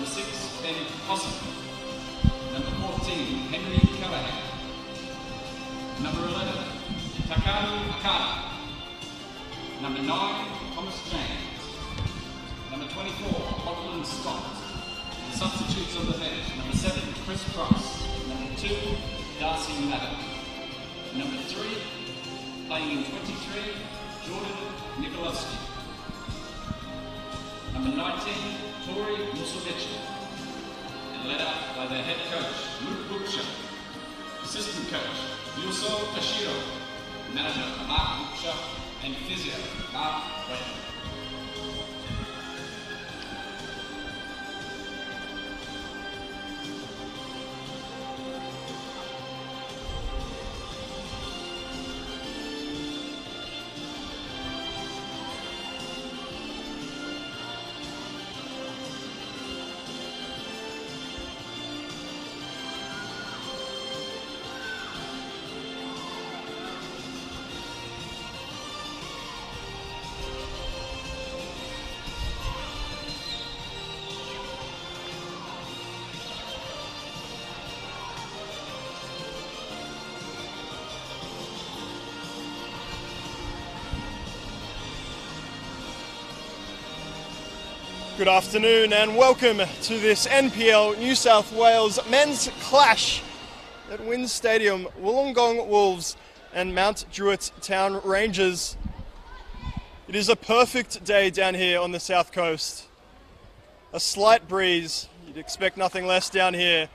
Number 6, Ben Possum. Number 14, Henry Callahan. Number 11, Takaru Akada. Number 9, Thomas James. Number 24, Lachlan Scott. The substitutes on the bench. Number 7, Chris Cross. Number 2, Darcy Madden. Number 3, playing in 23, Jordan Nikolowski. Number 19, Tori Musovici. And led out by their head coach, Luke Butcher. Assistant coach, Yuso Ashiro. Manager, Mark Butcher. And physio, Mark Wayne. Good afternoon and welcome to this NPL New South Wales men's clash at WINS Stadium. Wollongong Wolves and Mount Druitt Town Rangers. It is a perfect day down here on the south coast. A slight breeze, you'd expect nothing less down here.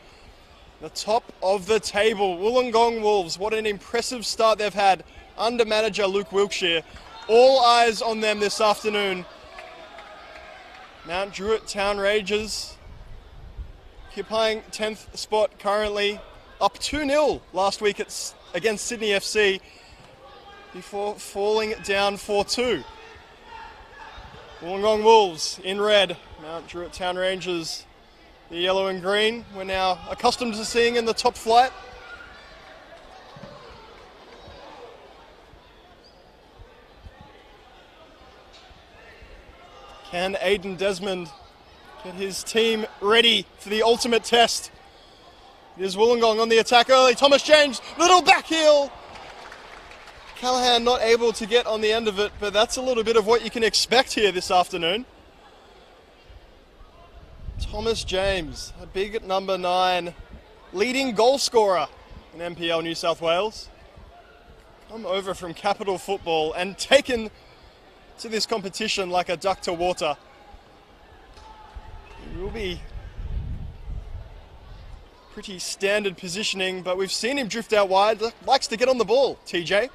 The top of the table, Wollongong Wolves, what an impressive start they've had under manager Luke Wilkshire. All eyes on them this afternoon. Mount Druitt Town Rangers occupying 10th spot currently, up 2-0 last week against Sydney FC before falling down 4-2. Wollongong Wolves in red, Mount Druitt Town Rangers the yellow and green we're now accustomed to seeing in the top flight. Can Aidan Desmond get his team ready for the ultimate test? It is Wollongong on the attack early. Thomas James, little back heel. Callahan not able to get on the end of it, but that's a little bit of what you can expect here this afternoon. Thomas James, a big number 9, leading goal scorer in NPL New South Wales. Come over from Capital Football and taken to this competition like a duck to water. It will be pretty standard positioning, but we've seen him drift out wide. Likes to get on the ball, TJ.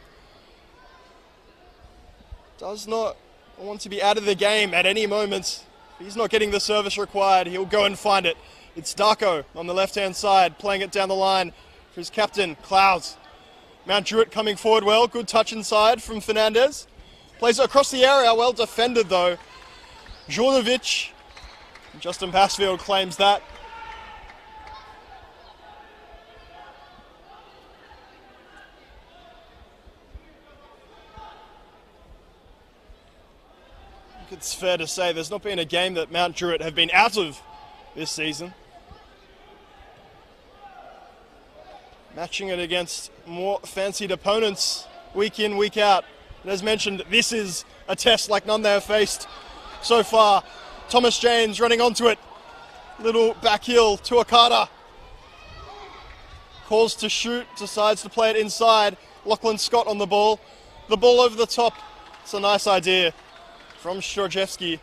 Does not want to be out of the game at any moment. If he's not getting the service required, he'll go and find it. It's Darko on the left-hand side, playing it down the line for his captain, Clouds. Mount Druitt coming forward well. Good touch inside from Fernandez. Plays it across the area, well defended though. Jordovic, Justin Passfield claims that. I think it's fair to say there's not been a game that Mount Druitt have been out of this season. Matching it against more fancied opponents week in, week out. And as mentioned, this is a test like none they have faced so far. Thomas James running onto it. Little back heel to Akada. Calls to shoot, decides to play it inside. Lachlan Scott on the ball. The ball over the top. It's a nice idea from Strojewski.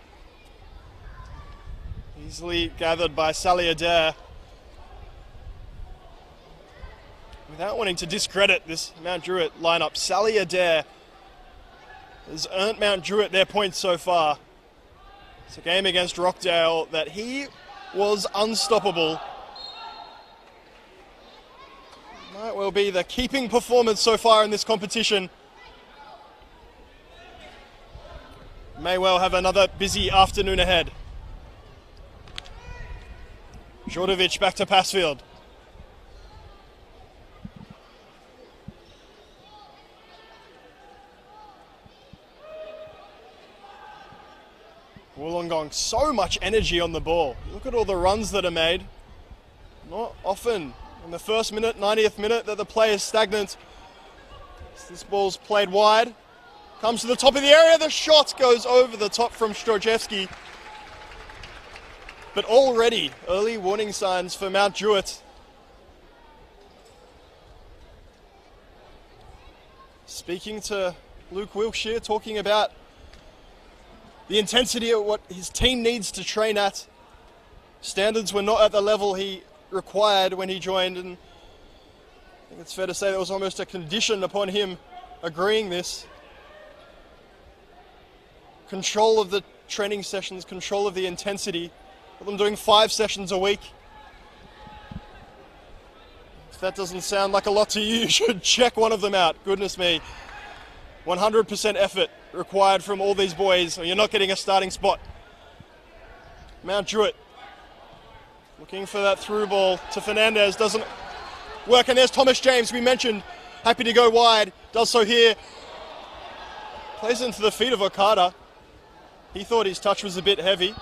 Easily gathered by Sally Adair. Without wanting to discredit this Mount Druitt lineup, Sally Adair has earned Mount Druitt their points so far. It's a game against Rockdale that he was unstoppable. Might well be the keeping performance so far in this competition. May well have another busy afternoon ahead. Jordovic back to Passfield. Wollongong Wollongong. So much energy on the ball. Look at all the runs that are made. Not often in the first minute, 90th minute, that the play is stagnant. This ball's played wide. Comes to the top of the area. The shot goes over the top from Strojewski. But already, early warning signs for Mount Druitt. Speaking to Luke Wilkshire, talking about the intensity of what his team needs to train at. Standards were not at the level he required when he joined, and I think it's fair to say that was almost a condition upon him agreeing this. Control of the training sessions, control of the intensity. With them doing 5 sessions a week. If that doesn't sound like a lot to you, you should check one of them out. Goodness me. 100% effort required from all these boys, or you're not getting a starting spot. Mount Druitt looking for that through ball to Fernandez. Doesn't work, and there's Thomas James, we mentioned, happy to go wide. Does so here. Plays into the feet of Okada. He thought his touch was a bit heavy.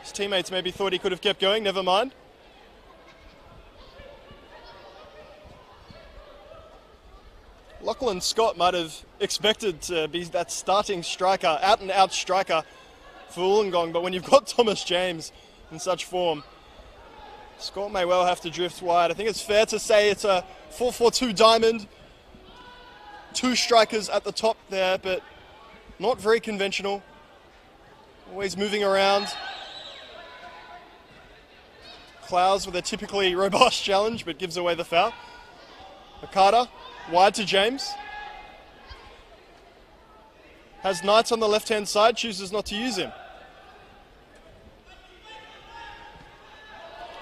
His teammates maybe thought he could have kept going, never mind. Lachlan Scott might have expected to be that starting striker, out-and-out striker for Wollongong, but when you've got Thomas James in such form, Scott may well have to drift wide. I think it's fair to say it's a 4-4-2 diamond. 2 strikers at the top there, but not very conventional. Always moving around. Clouds with a typically robust challenge, but gives away the foul. Okada, wide to James. Has Knights on the left-hand side, chooses not to use him.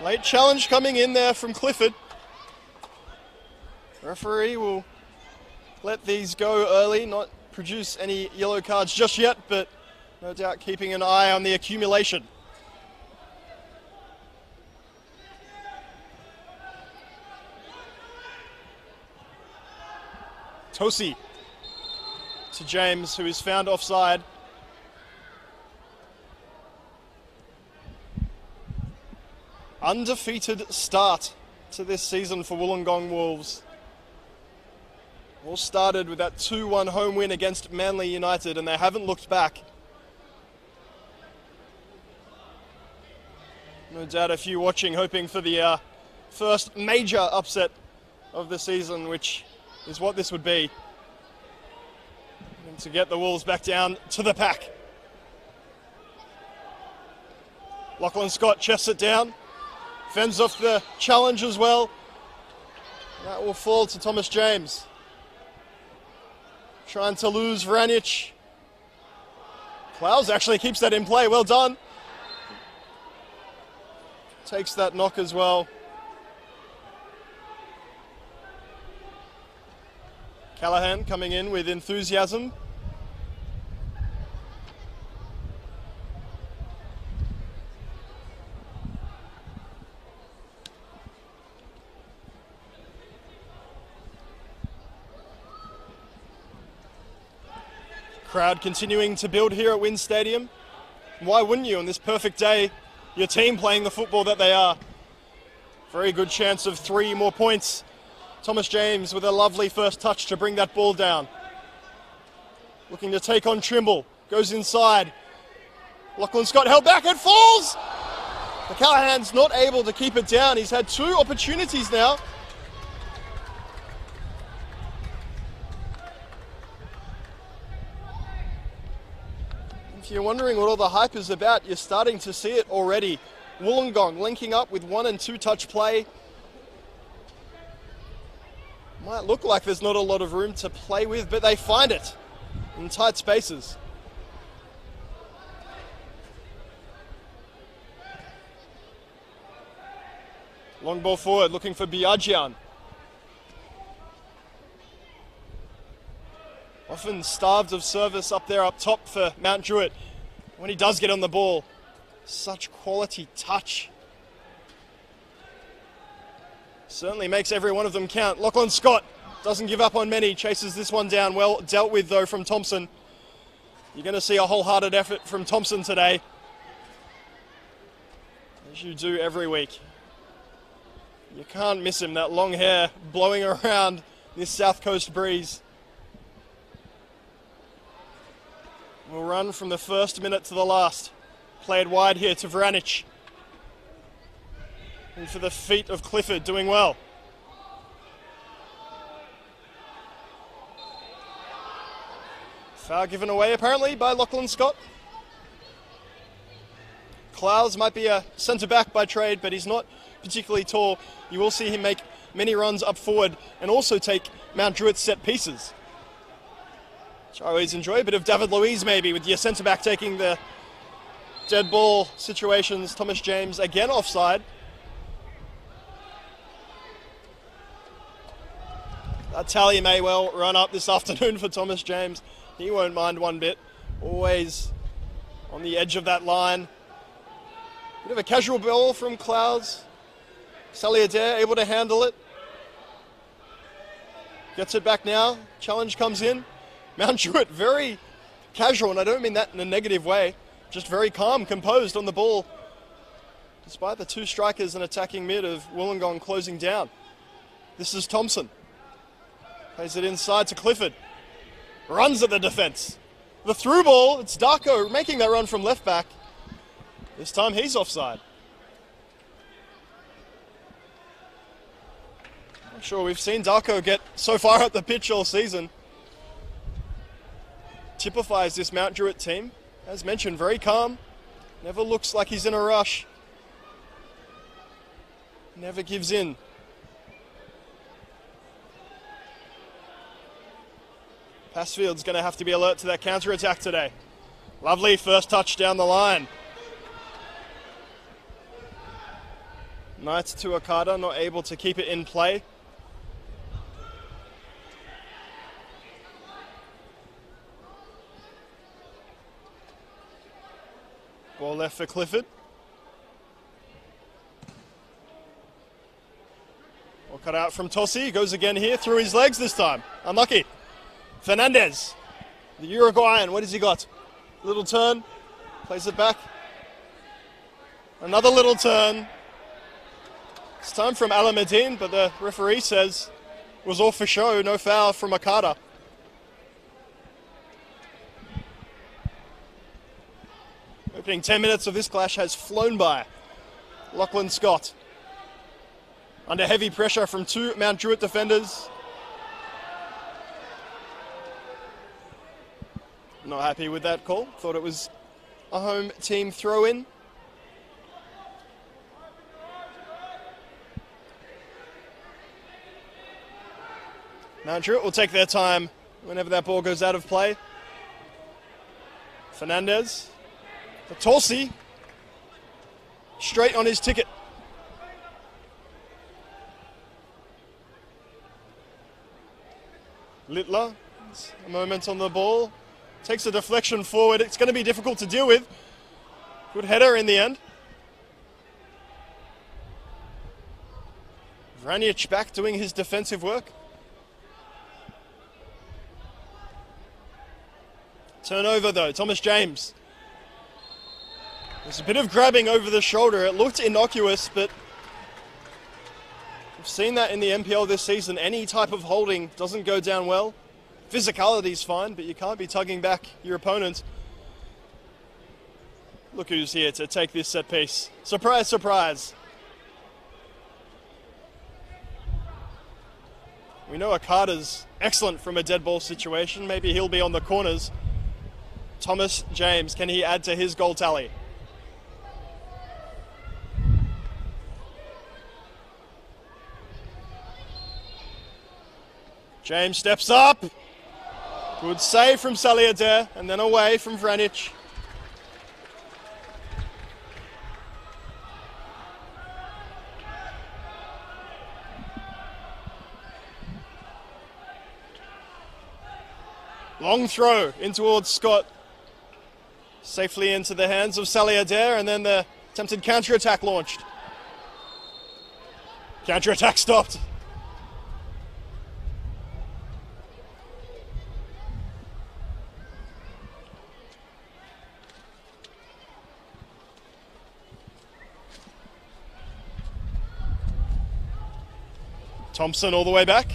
Late challenge coming in there from Clifford. Referee will let these go early, not produce any yellow cards just yet, but no doubt keeping an eye on the accumulation. Tosi to James, who is found offside. Undefeated start to this season for Wollongong Wolves. All started with that 2-1 home win against Manly United, and they haven't looked back. No doubt a few watching, hoping for the first major upset of the season, which is what this would be. And to get the Wolves back down to the pack. Lachlan Scott chests it down. Fends off the challenge as well. That will fall to Thomas James. Trying to lose Vranic. Clouds actually keeps that in play. Well done. Takes that knock as well. Callahan coming in with enthusiasm. Crowd continuing to build here at Wynn Stadium. Why wouldn't you on this perfect day? Your team playing the football that they are. Very good chance of 3 more points. Thomas James with a lovely first touch to bring that ball down. Looking to take on Trimble. Goes inside. Lachlan Scott held back and falls! Callahan's not able to keep it down. He's had 2 opportunities now. If you're wondering what all the hype is about, you're starting to see it already. Wollongong linking up with 1 and 2 touch play. Might look like there's not a lot of room to play with, but they find it in tight spaces. Long ball forward, looking for Biagian. Often starved of service up there up top for Mount Druitt. When he does get on the ball, such quality touch. Certainly makes every one of them count. Lachlan Scott doesn't give up on many, chases this one down. Well dealt with though from Thompson. You're going to see a wholehearted effort from Thompson today. as you do every week. You can't miss him, that long hair blowing around this south coast breeze. We'll run from the first minute to the last. Played wide here to Vranic. And for the feet of Clifford, doing well. Foul given away apparently by Lachlan Scott. Clouds might be a centre-back by trade, but he's not particularly tall. You will see him make many runs up forward and also take Mount Druitt's set pieces, which I always enjoy. A bit of David Luiz maybe with your centre-back taking the dead ball situations. Thomas James again offside. That tally may well run up this afternoon for Thomas James. He won't mind one bit. Always on the edge of that line. Bit of a casual ball from Clouds. Sally Adair able to handle it. Gets it back now. Challenge comes in. Mount Druitt very casual, and I don't mean that in a negative way. Just very calm, composed on the ball. Despite the two strikers and attacking mid of Wollongong closing down. This is Thompson. Plays it inside to Clifford. Runs at the defence. The through ball, it's Darko making that run from left back. This time he's offside. Not sure we've seen Darko get so far up the pitch all season. Typifies this Mount Druitt team. As mentioned, very calm. Never looks like he's in a rush. Never gives in. Passfield's going to have to be alert to that counter-attack today. Lovely first touch down the line. Knights to Okada, not able to keep it in play. Ball left for Clifford. Ball cut out from Tossi. Goes again here, through his legs this time. Unlucky. Fernandez, the Uruguayan, what has he got? Little turn, plays it back. Another little turn. It's time from Alameddine, but the referee says it was all for show, no foul from Okada. Opening 10 minutes of this clash has flown by. Lachlan Scott, under heavy pressure from two Mount Druitt defenders. Not happy with that call. Thought it was a home team throw-in. Mount Druitt will take their time whenever that ball goes out of play. Fernandez. For Torsi. Straight on his ticket. Littler. A moment on the ball. Takes a deflection forward. It's going to be difficult to deal with. Good header in the end. Vranic back doing his defensive work. Turnover though, Thomas James. There's a bit of grabbing over the shoulder. It looked innocuous, but we've seen that in the NPL this season. Any type of holding doesn't go down well. Physicality's fine, but you can't be tugging back your opponent. Look who's here to take this set piece. Surprise, surprise. We know Okada's excellent from a dead ball situation. Maybe he'll be on the corners. Thomas James, can he add to his goal tally? James steps up. Good save from Saliader, and then away from Vranic. Long throw in towards Scott. Safely into the hands of Saliader, and then the attempted counter-attack launched. Counter-attack stopped. Thompson all the way back.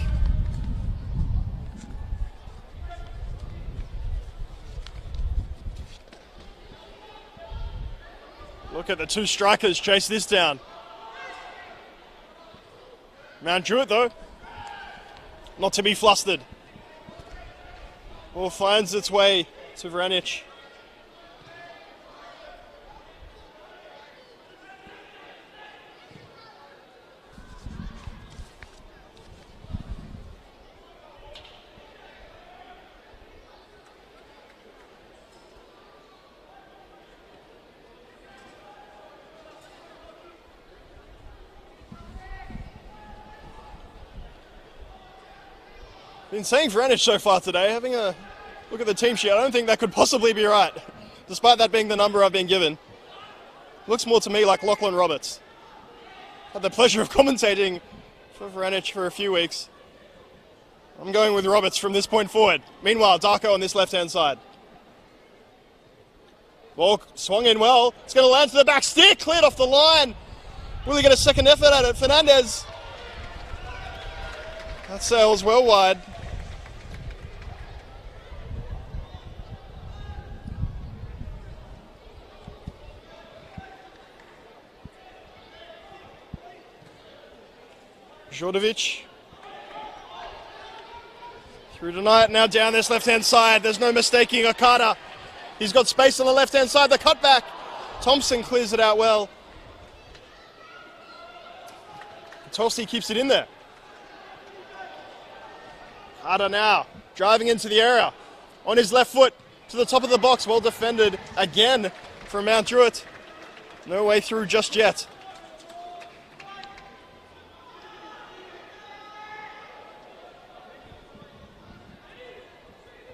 Look at the two strikers chase this down. Mount Druitt, though, not to be flustered. Ball finds its way to Vranic. Been saying Vranic so far today, having a look at the team sheet, I don't think that could possibly be right, despite that being the number I've been given. Looks more to me like Lachlan Roberts. Had the pleasure of commentating for Vranic for a few weeks. I'm going with Roberts from this point forward. Meanwhile, Darko on this left-hand side. Ball swung in well. It's going to land to the back stick, cleared off the line. Will he get a second effort at it? Fernandez. That sails well wide. Jordovic. Through tonight, now down this left-hand side. There's no mistaking Okada. He's got space on the left-hand side. The cutback. Thompson clears it out well. Tulsi keeps it in there. Okada now driving into the area. On his left foot to the top of the box. Well defended again from Mount Druitt. No way through just yet.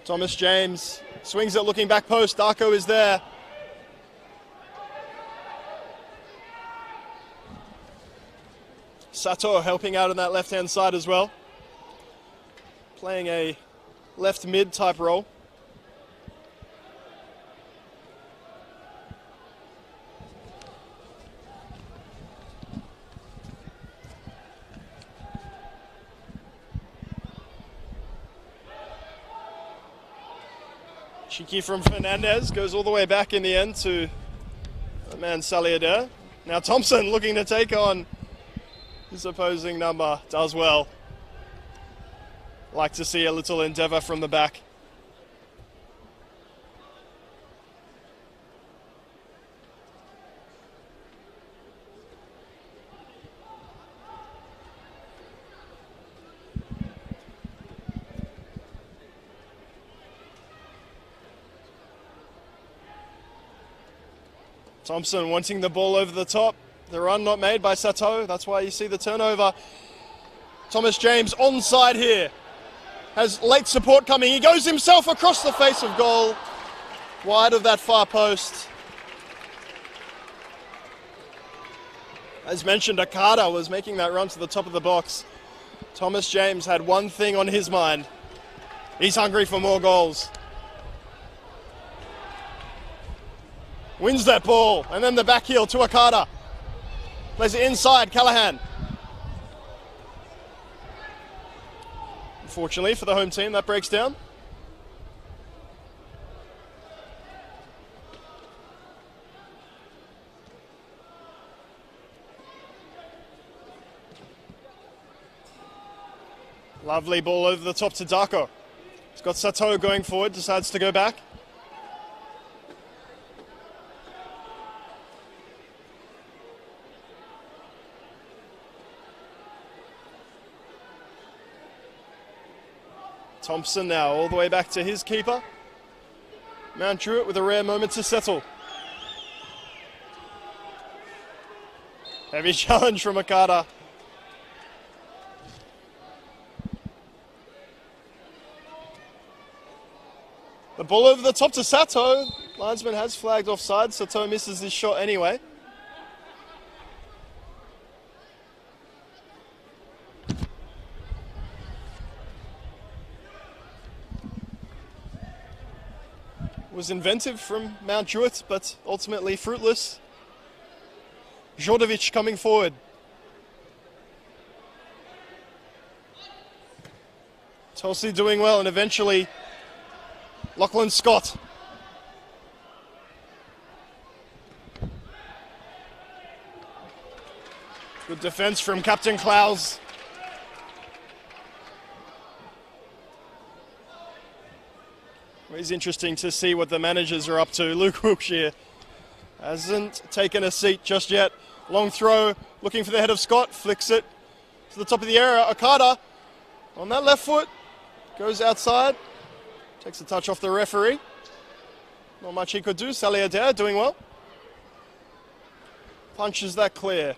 Thomas James swings it looking back post. Darko is there. Sato helping out on that left-hand side as well. Playing a left mid type role. Cheeky from Fernandez, goes all the way back in the end to the man Saliader. Now Thompson looking to take on his opposing number, does well. Like to see a little endeavour from the back. Thompson wanting the ball over the top. The run not made by Sato. That's why you see the turnover. Thomas James onside here. Has late support coming. He goes himself across the face of goal. Wide of that far post. As mentioned, Okada was making that run to the top of the box. Thomas James had one thing on his mind. He's hungry for more goals. Wins that ball, and then the back heel to Okada. Plays it inside, Callahan. Unfortunately for the home team, that breaks down. Lovely ball over the top to Darko. He's got Sato going forward, decides to go back. Thompson now all the way back to his keeper. Mount Druitt with a rare moment to settle. Heavy challenge from Okada. The ball over the top to Sato. Linesman has flagged offside. Sato misses his shot anyway. Was inventive from Mount Druitt, but ultimately fruitless. Jordovic coming forward. Tulsi doing well, and eventually Lachlan Scott. Good defence from Captain Clowes. It's interesting to see what the managers are up to. Luke Wilkshire hasn't taken a seat just yet. Long throw, looking for the head of Scott, flicks it to the top of the area. Okada on that left foot, goes outside, takes a touch off the referee. Not much he could do. Sally Adair doing well. Punches that clear.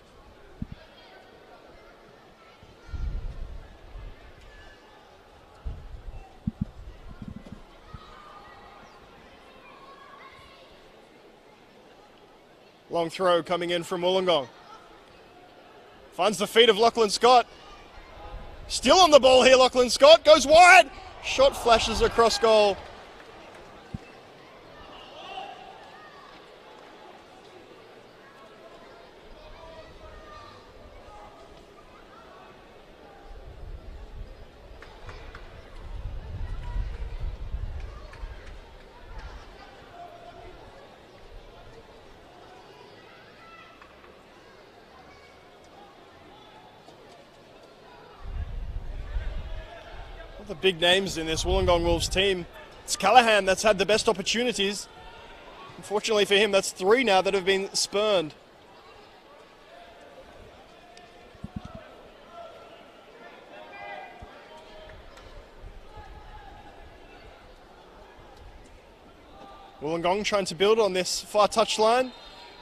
Long throw coming in from Wollongong. Finds the feet of Lachlan Scott. Still on the ball here, Lachlan Scott. Goes wide. Shot flashes across goal. The big names in this Wollongong Wolves team. It's Callaghan that's had the best opportunities. Unfortunately for him, that's 3 now that have been spurned. Wollongong trying to build on this far touchline.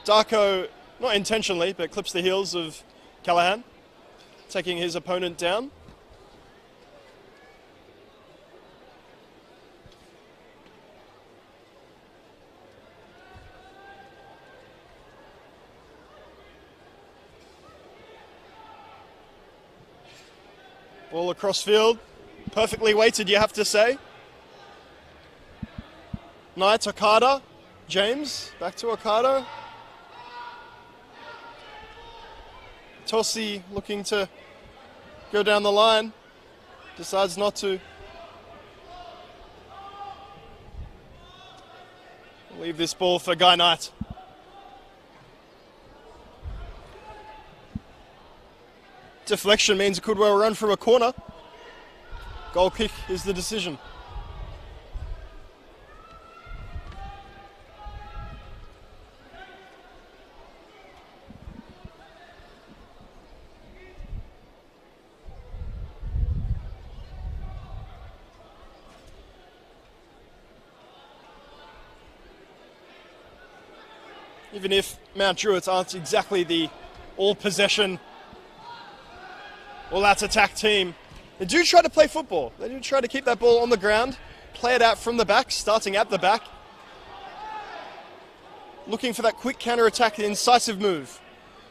Darko, not intentionally, but clips the heels of Callaghan, taking his opponent down. Ball across field, perfectly weighted, you have to say. Knight, Okada, James, back to Okada. Tossi looking to go down the line, decides not to. Leave this ball for Guy Knight. Deflection means it could well run from a corner. Goal kick is the decision. Even if Mount Druitt aren't exactly the all-possession, all-out attack team, they do try to play football. They do try to keep that ball on the ground, play it out from the back, starting at the back. Looking for that quick counter-attack, incisive move.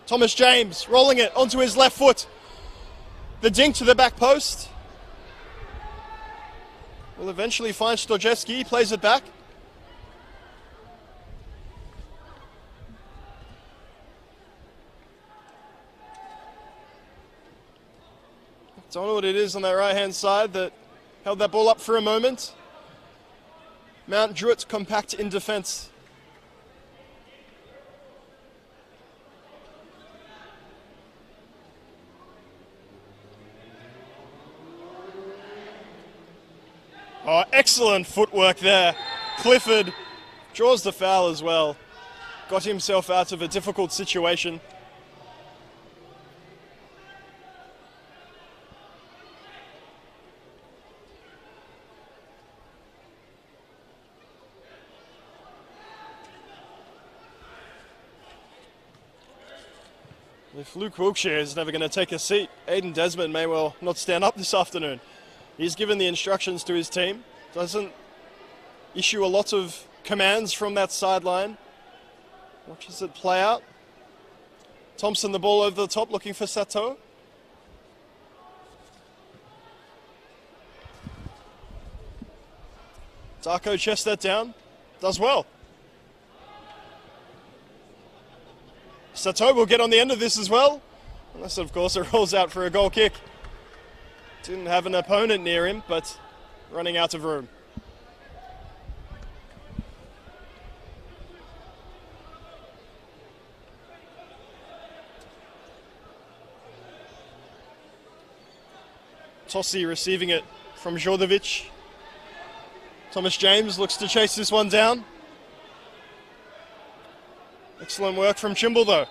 Thomas James rolling it onto his left foot. The dink to the back post. Will eventually find Stojewski, plays it back. Don't know what it is on that right-hand side that held that ball up for a moment. Mount Druitt compact in defence. Oh, excellent footwork there. Clifford draws the foul as well. Got himself out of a difficult situation. If Luke Wilkshire is never going to take a seat, Aidan Desmond may well not stand up this afternoon. He's given the instructions to his team, doesn't issue a lot of commands from that sideline. Watches it play out. Thompson the ball over the top, looking for Sato. Darko chests that down, does well. Sato will get on the end of this as well, unless of course it rolls out for a goal kick. Didn't have an opponent near him, but running out of room. Tossi receiving it from Jordovic. Thomas James looks to chase this one down. Excellent work from Chimble though.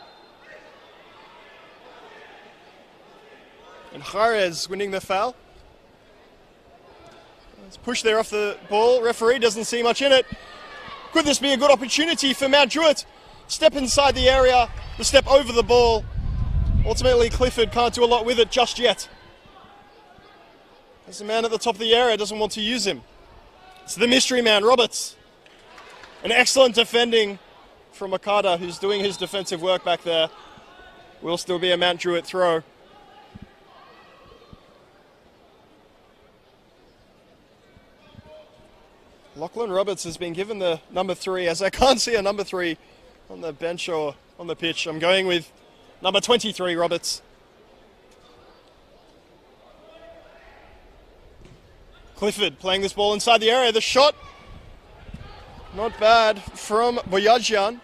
And Jerez winning the foul. Let's push there off the ball. Referee doesn't see much in it. Could this be a good opportunity for Mount Druitt? Step inside the area, the step over the ball. Ultimately Clifford can't do a lot with it just yet. As the man at the top of the area doesn't want to use him. It's the mystery man, Roberts. An excellent defending from Okada, who's doing his defensive work back there. Will still be a Mount Druitt throw. Lachlan Roberts has been given the number 3, as I can't see a number 3 on the bench or on the pitch. I'm going with number 23, Roberts. Clifford playing this ball inside the area. The shot, not bad from Boyajian.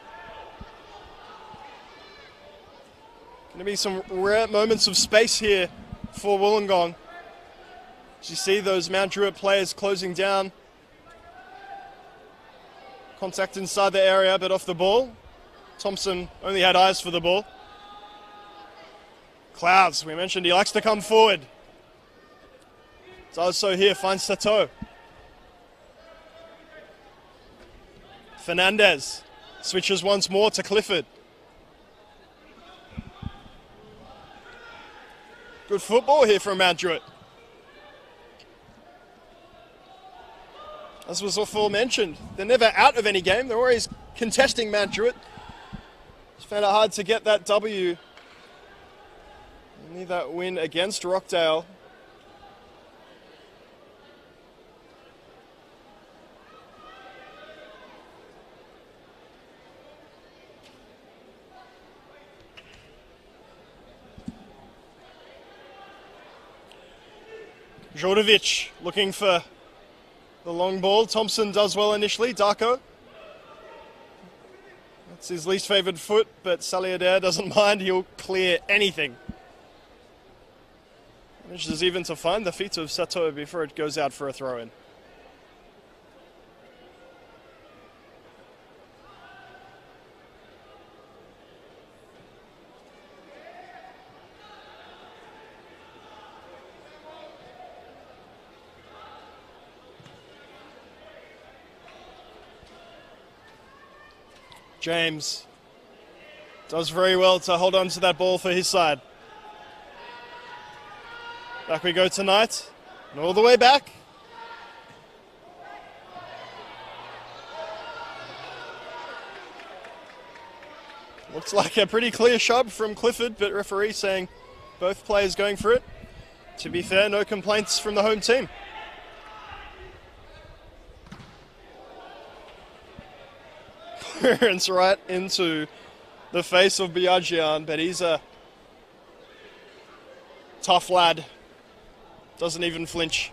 Going to be some rare moments of space here for Wollongong. As you see those Mount Druitt players closing down. Contact inside the area, but off the ball. Thompson only had eyes for the ball. Clouds, we mentioned he likes to come forward. Does so here, finds Sato. Fernandez switches once more to Clifford. Good football here from Mount Druitt. As was aforementioned, they're never out of any game. They're always contesting Mount Druitt. Just found it hard to get that W. Need that win against Rockdale. Jordovic looking for the long ball. Thompson does well initially. Darko. That's his least favoured foot, but Saliadair doesn't mind. He'll clear anything. Manages even to find the feet of Sato before it goes out for a throw-in. James does very well to hold on to that ball for his side. Back we go tonight, and all the way back. Looks like a pretty clear shove from Clifford, but referee saying both players going for it. To be fair, no complaints from the home team. Clearance right into the face of Biagian, but he's a tough lad. Doesn't even flinch.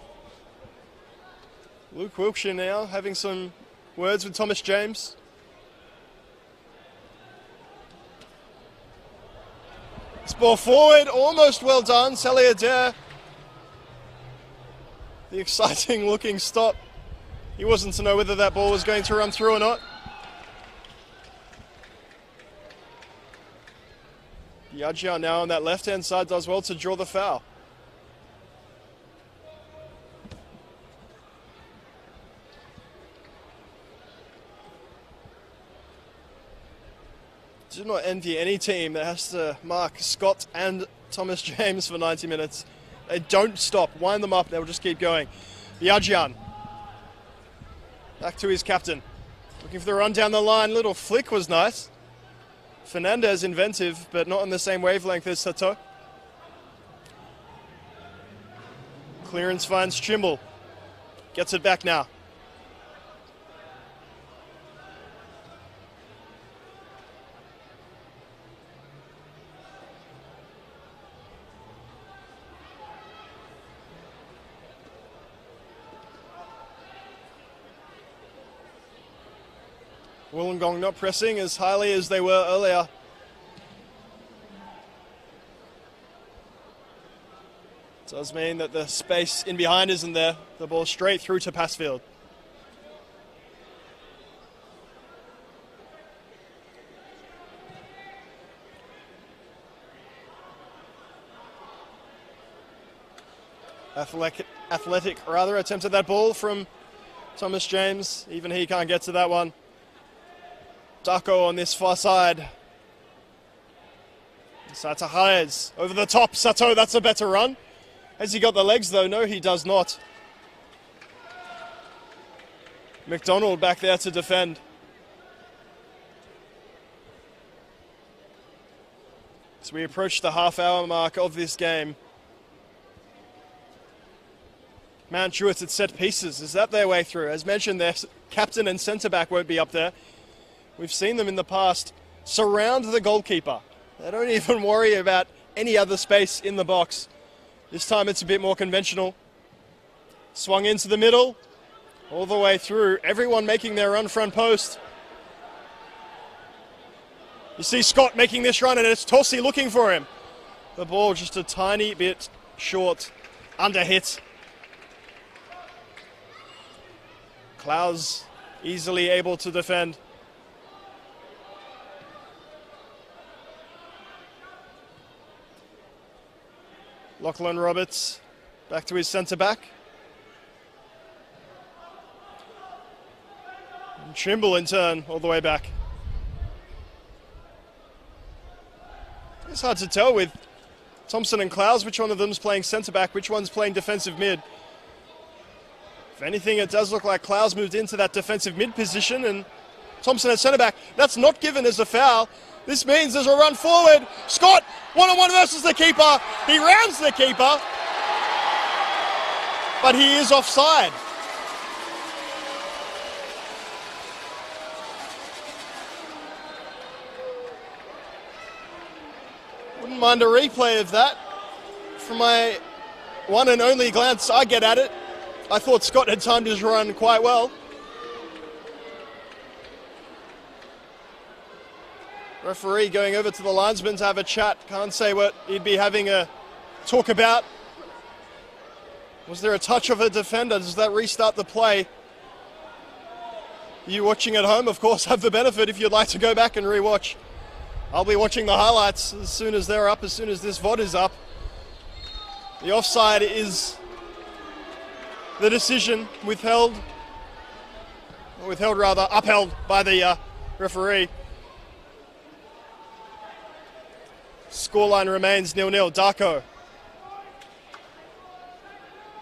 Luke Wilkshire now having some words with Thomas James. This ball forward, almost well done. Saliadair. The exciting looking stop. He wasn't to know whether that ball was going to run through or not. Biagian now on that left-hand side does well to draw the foul. Do not envy any team that has to mark Scott and Thomas James for 90 minutes. They don't stop. Wind them up. They'll just keep going. Biagian. Back to his captain. Looking for the run down the line. Little flick was nice. Fernandez inventive, but not on the same wavelength as Sato. Clearance finds Chimble. Gets it back now. Wollongong not pressing as highly as they were earlier. Does mean that the space in behind isn't there. The ball straight through to Passfield. Athletic attempted that ball from Thomas James. Even he can't get to that one. Darko on this far side. Sata Hayes over the top. Sato, that's a better run. Has he got the legs though? No, he does not. McDonald back there to defend. As we approach the half-hour mark of this game. Mount Druitt at set pieces. Is that their way through? As mentioned, their captain and centre-back won't be up there. We've seen them in the past surround the goalkeeper. They don't even worry about any other space in the box. This time it's a bit more conventional. Swung into the middle, all the way through. Everyone making their run front post. You see Scott making this run and it's Tossi looking for him. The ball just a tiny bit short, under hit. Klaus easily able to defend. Lachlan Roberts back to his centre-back. And Trimble in turn all the way back. It's hard to tell with Thompson and Klaus which one of them's playing centre-back, which one's playing defensive mid. If anything, it does look like Klaus moved into that defensive mid position and Thompson at centre-back. That's not given as a foul. This means there's a run forward. Scott, one-on-one versus the keeper. He rounds the keeper, but he is offside. Wouldn't mind a replay of that. From my one and only glance I get at it, I thought Scott had timed his run quite well. Referee going over to the linesman to have a chat. Can't say what he'd be having a talk about. Was there a touch of a defender? Does that restart the play? You watching at home, of course, have the benefit if you'd like to go back and rewatch. I'll be watching the highlights as soon as they're up, as soon as this VOD is up. The offside is the decision upheld by the referee. Scoreline remains 0-0. Darko.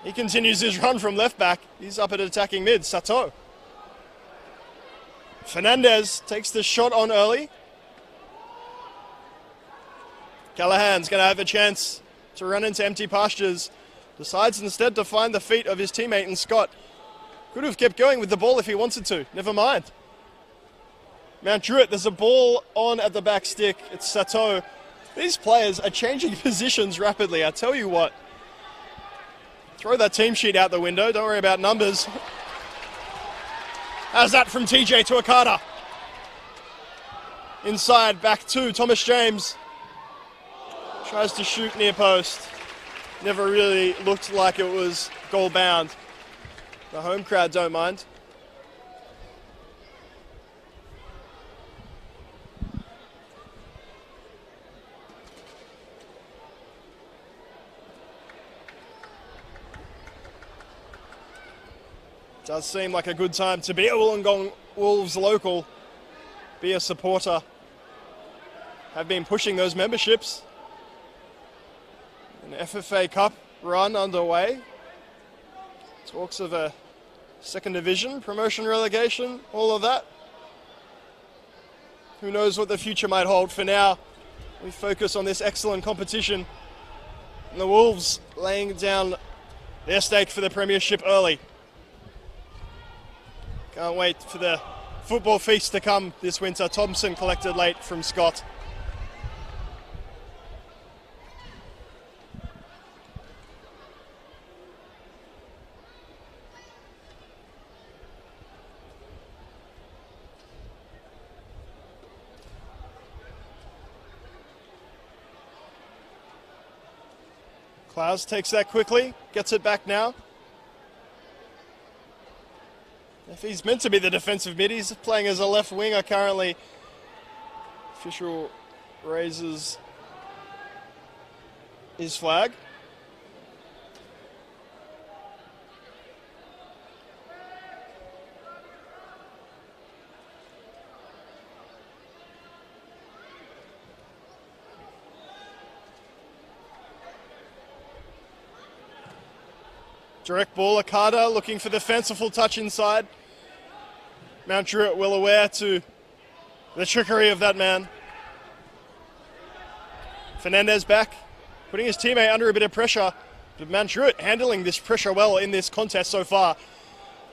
He continues his run from left back. He's up at attacking mid. Sato. Fernandez takes the shot on early. Callahan's going to have a chance to run into empty pastures. Decides instead to find the feet of his teammate in Scott. Could have kept going with the ball if he wanted to. Never mind. Mount Druitt, there's a ball on at the back stick. It's Sato. These players are changing positions rapidly. I tell you what. Throw that team sheet out the window. Don't worry about numbers. How's that from TJ to Akata? Inside, back to Thomas James. Tries to shoot near post. Never really looked like it was goal bound. The home crowd don't mind. Does seem like a good time to be a Wollongong Wolves local, be a supporter. Have been pushing those memberships. An FFA Cup run underway. Talks of a second division, promotion, relegation, all of that. Who knows what the future might hold. For now, we focus on this excellent competition. And the Wolves laying down their stake for the premiership early. Can't wait for the football feast to come this winter. Thompson collected late from Scott. Klaus takes that quickly, gets it back now. If he's meant to be the defensive mid, he's playing as a left winger currently. Official raises his flag. Direct ball, Akada looking for the fanciful touch inside. Mount Druitt well aware to the trickery of that man. Fernandez back, putting his teammate under a bit of pressure. But Mount Druitt handling this pressure well in this contest so far.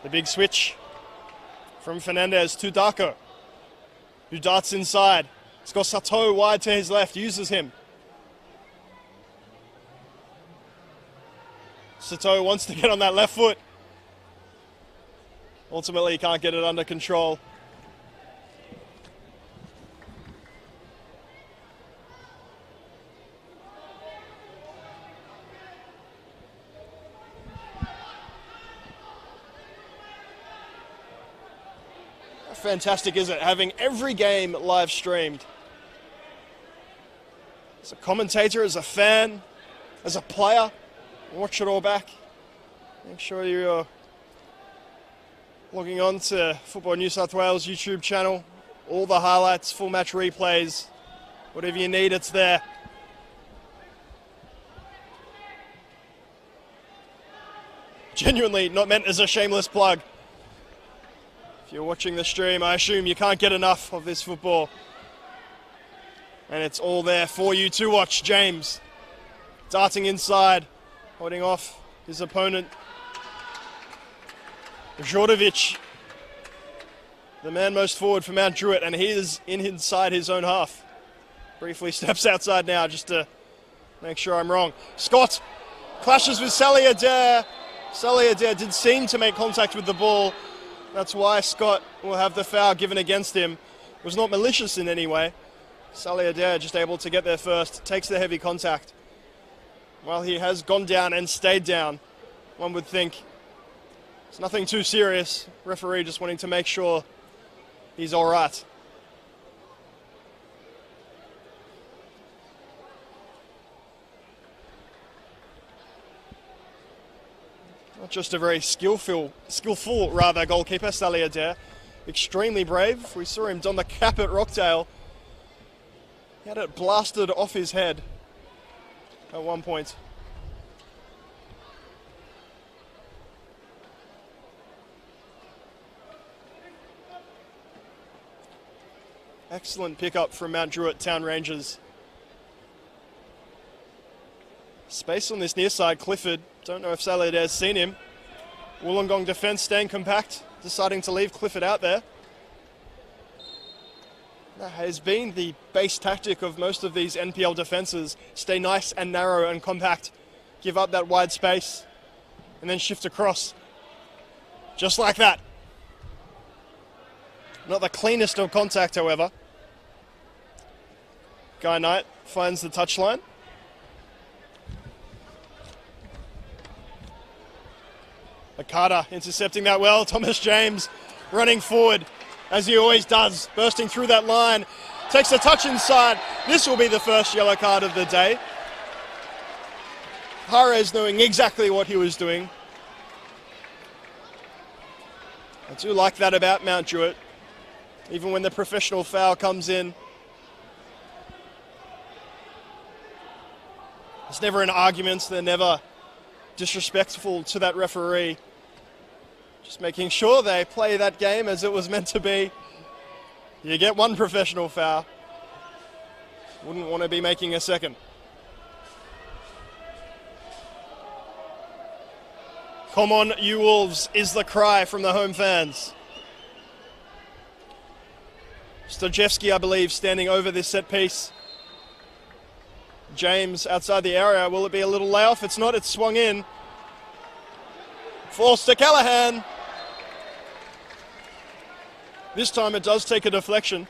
The big switch from Fernandez to Darko, who darts inside. He's got Sato wide to his left, uses him. Sato wants to get on that left foot. Ultimately, he can't get it under control. How fantastic is it having every game live streamed? As a commentator, as a fan, as a player, watch it all back. Make sure you're logging on to Football New South Wales YouTube channel. All the highlights, full match replays, whatever you need, it's there. Genuinely not meant as a shameless plug. If you're watching the stream, I assume you can't get enough of this football. And it's all there for you to watch. James darting inside, holding off his opponent. Jordovic, the man most forward for Mount Druitt, and he is inside his own half. Briefly steps outside now just to make sure I'm wrong. Scott clashes with Sally Adair. Sally Adair did seem to make contact with the ball. That's why Scott will have the foul given against him. It was not malicious in any way. Sally Adair just able to get there first, takes the heavy contact. While he has gone down and stayed down, one would think it's nothing too serious. Referee just wanting to make sure he's all right. Not just a very skillful goalkeeper, Sally Adair. Extremely brave. We saw him don the cap at Rockdale. He had it blasted off his head at one point. Excellent pickup from Mount Druitt Town Rangers. Space on this near side, Clifford. Don't know if Sally Adair's seen him. Wollongong defence staying compact, deciding to leave Clifford out there. That has been the base tactic of most of these NPL defences. Stay nice and narrow and compact. Give up that wide space and then shift across. Just like that. Not the cleanest of contact, however. Guy Knight finds the touchline. Akada intercepting that well. Thomas James running forward as he always does, bursting through that line. Takes a touch inside. This will be the first yellow card of the day. Harez knowing exactly what he was doing. I do like that about Mount Druitt. Even when the professional foul comes in, it's never an argument. They're never disrespectful to that referee. Just making sure they play that game as it was meant to be. You get one professional foul. Wouldn't want to be making a second. Come on, you Wolves, is the cry from the home fans. Stojewski, I believe, standing over this set piece. James outside the area. Will it be a little layoff? It's not. It's swung in. Forced to Callahan. This time it does take a deflection.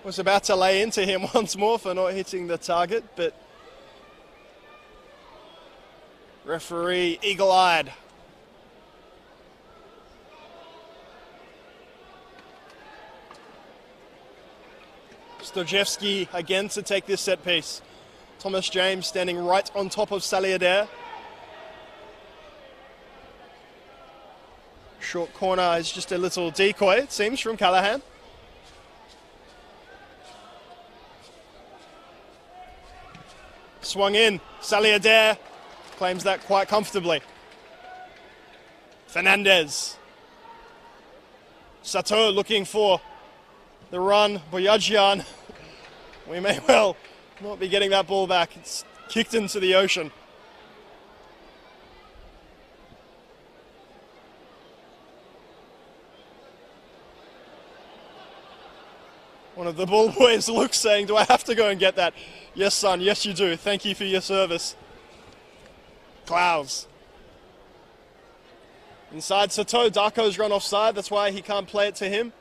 Was about to lay into him once more for not hitting the target, but Referee eagle-eyed. Stojevski again to take this set piece. Thomas James standing right on top of Saliadair. Short corner is just a little decoy, it seems, from Callahan. Swung in. Saliadair claims that quite comfortably. Fernandez. Sato looking for the run. Boyajian. We may well not be getting that ball back. It's kicked into the ocean. One of the ball boys looks saying, do I have to go and get that? Yes, son. Yes, you do. Thank you for your service. Clouds. Inside Sato. Darko's run offside. That's why he can't play it to him.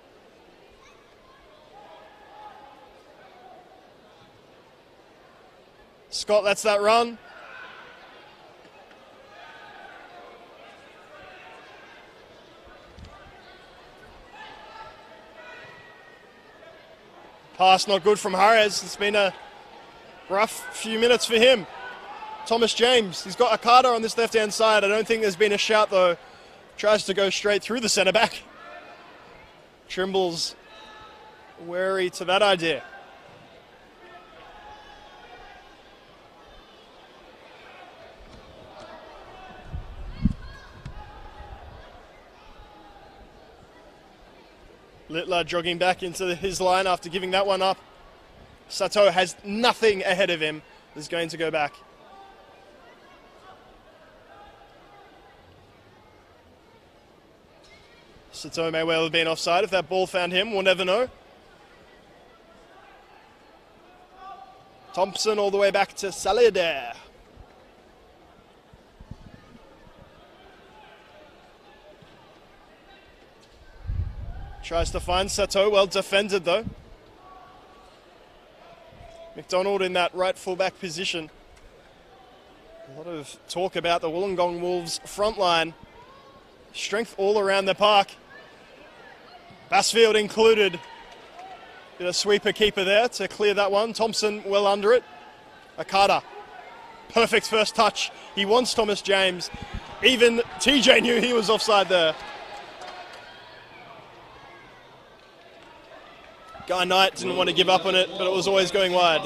Scott lets that run. Pass not good from Harris. It's been a rough few minutes for him. Thomas James, he's got Okada on this left-hand side. I don't think there's been a shout, though. Tries to go straight through the centre-back. Trimble's wary to that idea. Littler jogging back into his line after giving that one up. Sato has nothing ahead of him. Is going to go back. Sato may well have been offside. If that ball found him, we'll never know. Thompson all the way back to Saliadair. Tries to find Sato, well defended though. McDonald in that right fullback position. A lot of talk about the Wollongong Wolves front line. Strength all around the park. Bassfield included. Bit of sweeper keeper there to clear that one. Thompson well under it. Okada. Perfect first touch. He wants Thomas James. Even TJ knew he was offside there. Guy Knight didn't want to give up on it, but it was always going wide.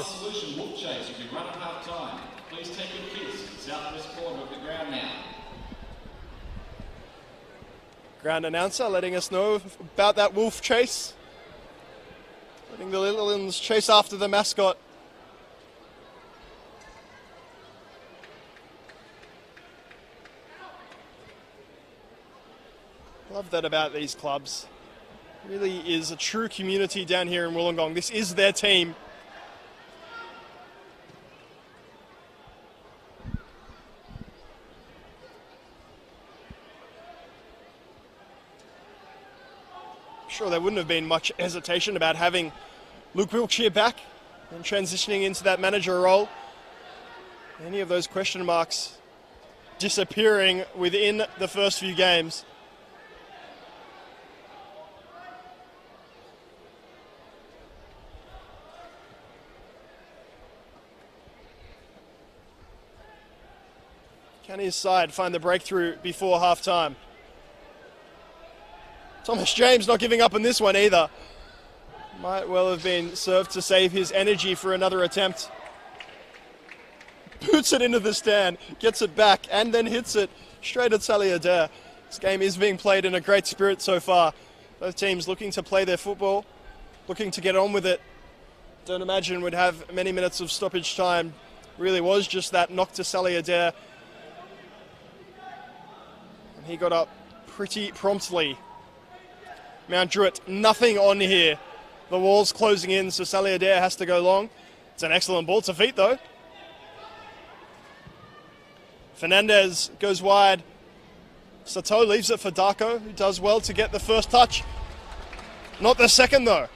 Ground announcer letting us know about that wolf chase. Letting the little ones chase after the mascot. Love that about these clubs. Really is a true community down here in Wollongong. This is their team. Sure, there wouldn't have been much hesitation about having Luke Wiltshire back and transitioning into that manager role. Any of those question marks disappearing within the first few games. Can his side find the breakthrough before half-time? Thomas James not giving up on this one either. Might well have been served to save his energy for another attempt. Boots it into the stand, gets it back, and then hits it straight at Saliadair. This game is being played in a great spirit so far. Both teams looking to play their football, looking to get on with it. Don't imagine we'd have many minutes of stoppage time. Really was just that knock to Saliadair. And he got up pretty promptly. Mount Druitt, nothing on here. The wall's closing in, so Saliadair has to go long. It's an excellent ball to feet, though. Fernandez goes wide. Sato leaves it for Darko, who does well to get the first touch. Not the second, though.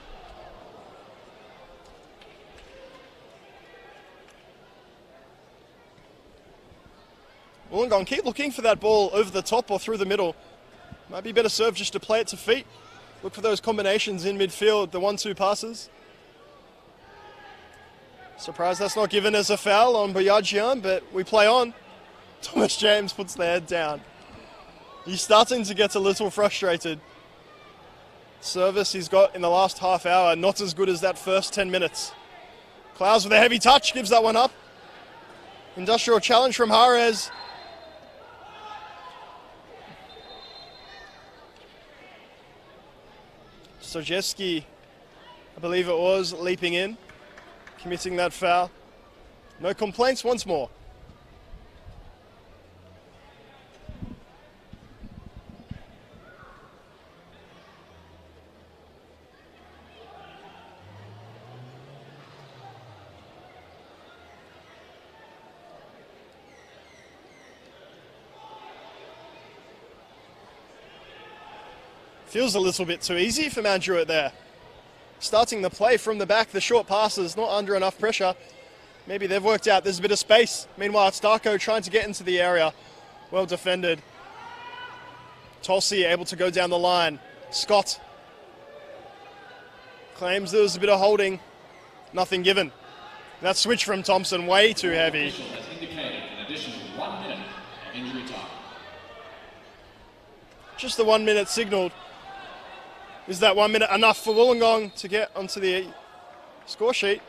Wollongong keep looking for that ball over the top or through the middle. Might be better served just to play it to feet. Look for those combinations in midfield, the 1-2 passes. Surprised that's not given as a foul on Boyajian, but we play on. Thomas James puts the head down. He's starting to get a little frustrated. Service he's got in the last half hour, not as good as that first 10 minutes. Clouds with a heavy touch, gives that one up. Industrial challenge from Harez. Sojewski, I believe it was, leaping in, committing that foul. No complaints once more. Feels a little bit too easy for Mount Druitt there. Starting the play from the back, the short passes, not under enough pressure. Maybe they've worked out there's a bit of space. Meanwhile, it's Darko trying to get into the area. Well defended. Tulsi able to go down the line. Scott claims there was a bit of holding. Nothing given. That switch from Thompson, way too heavy. Official has indicated an additional 1 minute of injury time. Just the 1 minute signalled. Is that 1 minute enough for Wollongong to get onto the score sheet?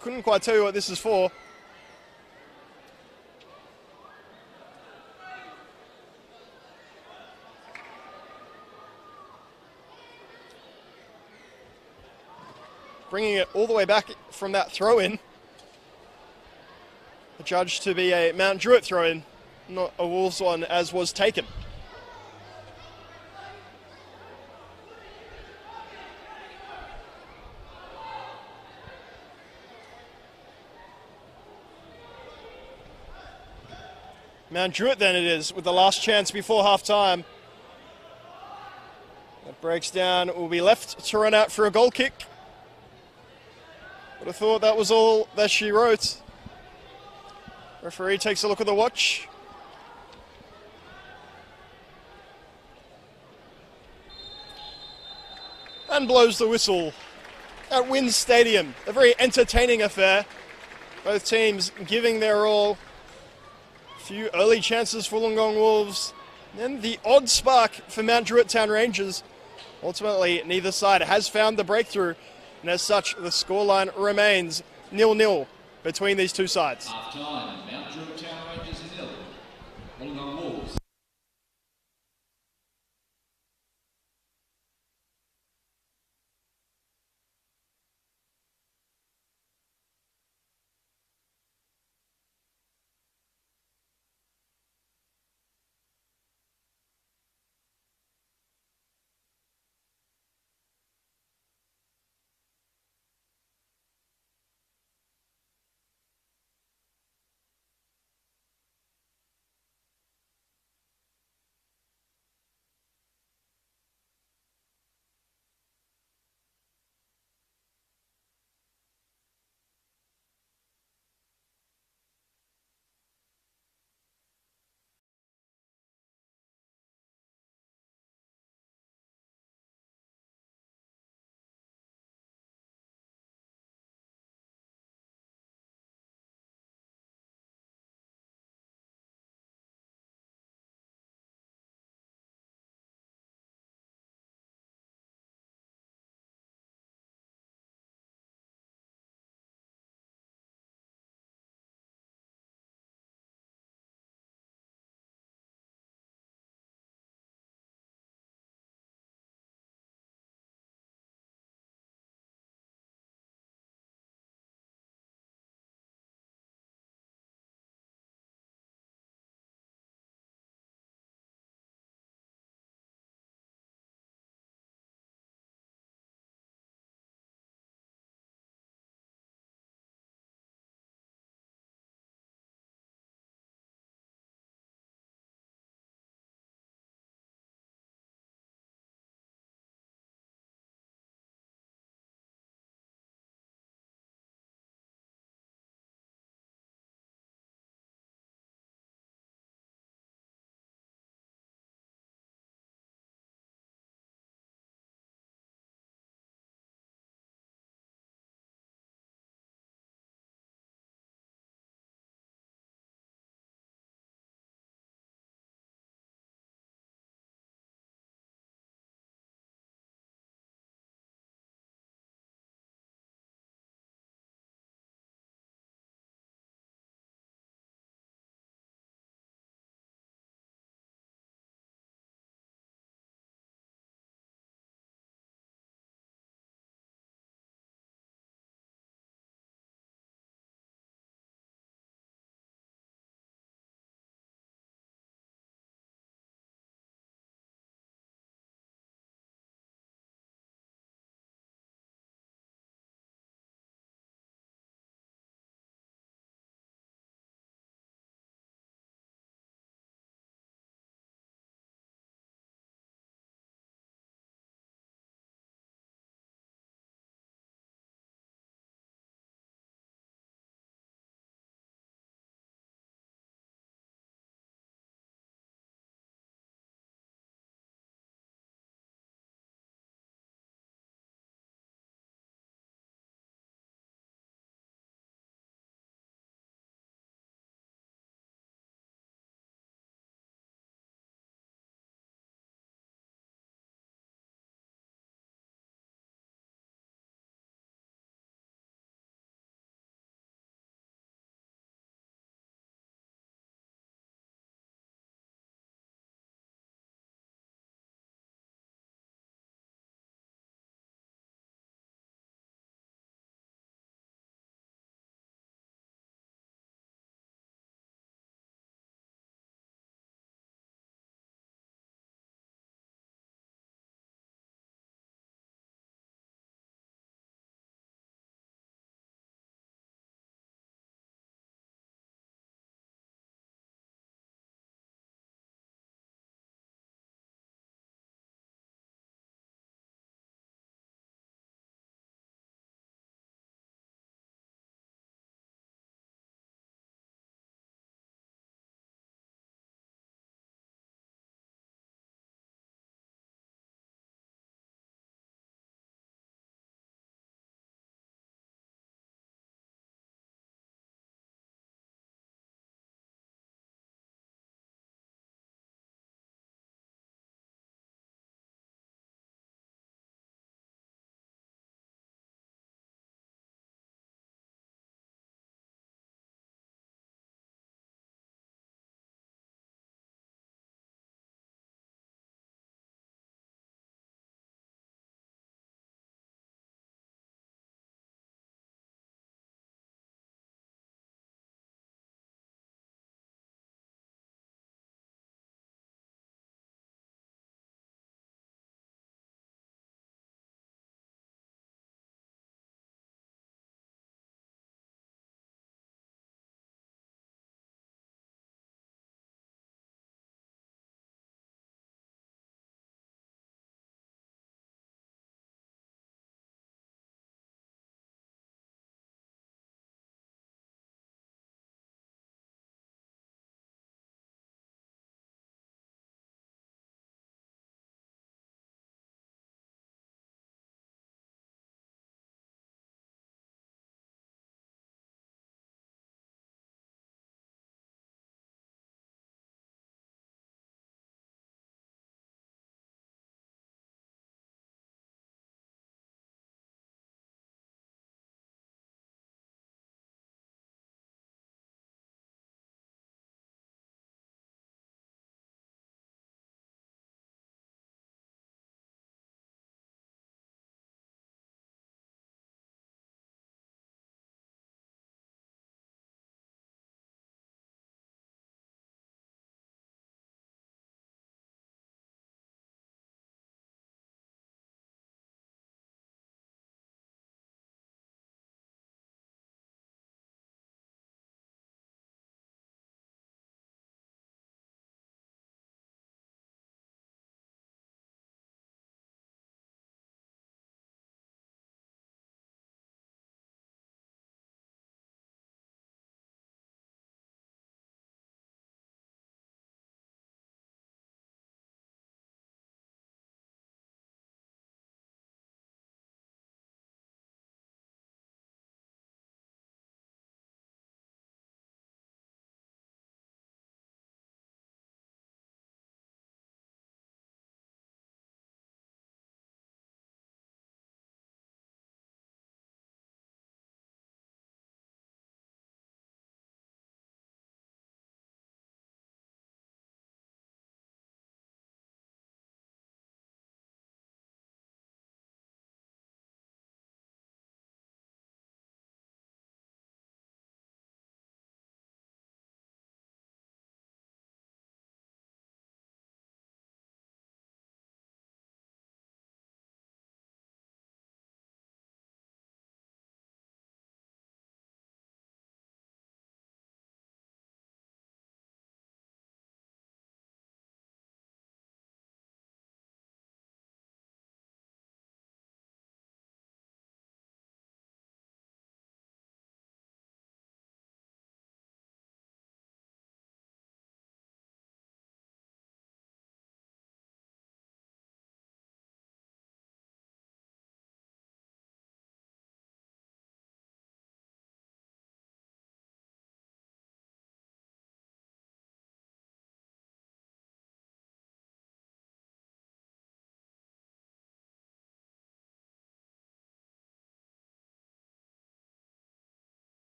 Couldn't quite tell you what this is for. Bringing it all the way back from that throw-in. The judge to be a Mount Druitt throw-in, not a Wolves one as was taken. Mount Druitt then it is, with the last chance before half-time. That breaks down, will be left to run out for a goal kick. Would have thought that was all that she wrote. Referee takes a look at the watch. And blows the whistle at Wynn Stadium. A very entertaining affair. Both teams giving their all. Few early chances for Wollongong Wolves. Then the odd spark for Mount Druitt Town Rangers. Ultimately, neither side has found the breakthrough. And as such, the scoreline remains 0-0 between these two sides. Half time, Mount Druitt Town Rangers 0. Wollongong Wolves.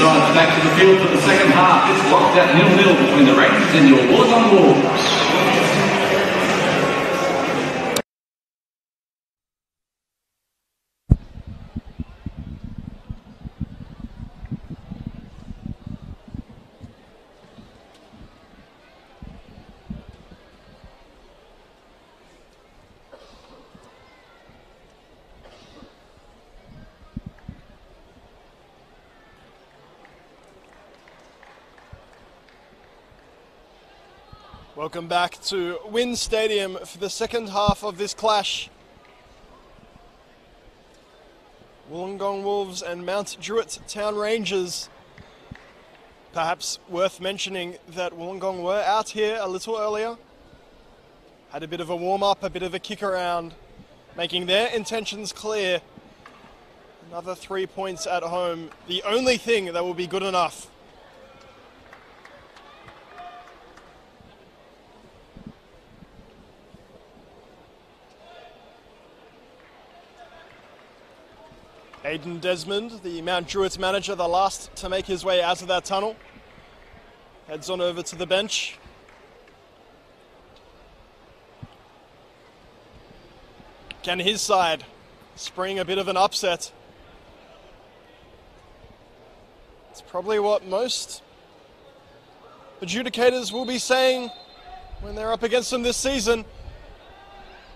sides back to the field for the second half. It's locked at 0-0 between the Rangers and your Wollongong Wolves. Welcome back to Wynn Stadium for the second half of this clash. Wollongong Wolves and Mount Druitt Town Rangers. Perhaps worth mentioning that Wollongong were out here a little earlier. Had a bit of a warm-up, a bit of a kick around, making their intentions clear. Another 3 points at home, the only thing that will be good enough. Aidan Desmond, the Mount Druitt manager, the last to make his way out of that tunnel. Heads on over to the bench. Can his side spring a bit of an upset? It's probably what most adjudicators will be saying when they're up against them this season.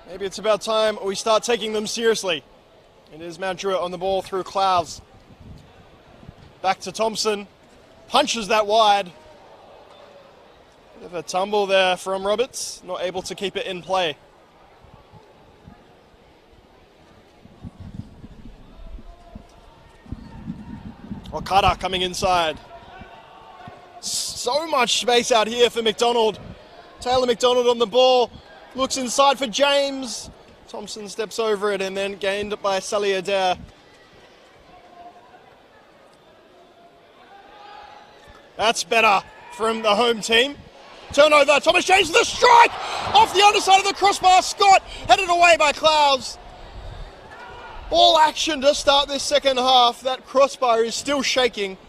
Maybe it's about time we start taking them seriously. It is Mount Druitt on the ball through Clouds. Back to Thompson. Punches that wide. Bit of a tumble there from Roberts. Not able to keep it in play. Okada coming inside. So much space out here for McDonald. Taylor McDonald on the ball. Looks inside for James. Thompson steps over it and then gained by Sally Adair. That's better from the home team. Turnover, Thomas James with the strike! Off the underside of the crossbar, Scott headed away by Clouds. All action to start this second half. That crossbar is still shaking.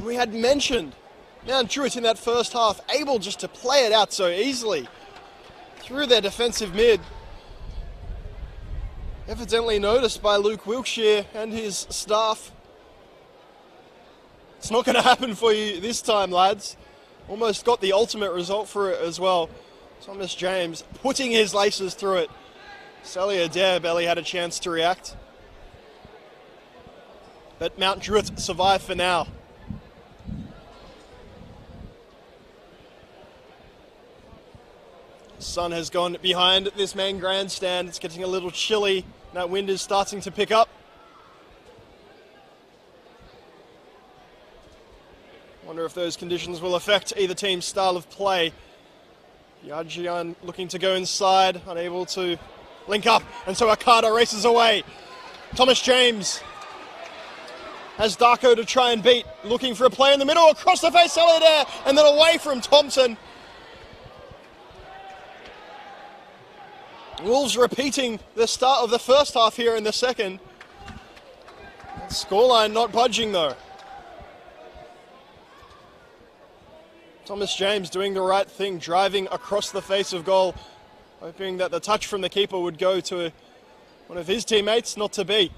We had mentioned Mount Druitt in that first half, able just to play it out so easily through their defensive mid. Evidently noticed by Luke Wilkshire and his staff. It's not going to happen for you this time, lads. Almost got the ultimate result for it as well. Thomas James putting his laces through it. Sally Adair barely had a chance to react. But Mount Druitt survived for now. Sun has gone behind this main grandstand. It's getting a little chilly. That wind is starting to pick up. Wonder if those conditions will affect either team's style of play. Yajian looking to go inside, unable to link up, and so Akada races away. Thomas James has Darko to try and beat, looking for a play in the middle, across the face, Solidaire, and then away from Thompson. Wolves repeating the start of the first half here in the second. Scoreline not budging though. Thomas James doing the right thing, driving across the face of goal, hoping that the touch from the keeper would go to one of his teammates, not to be.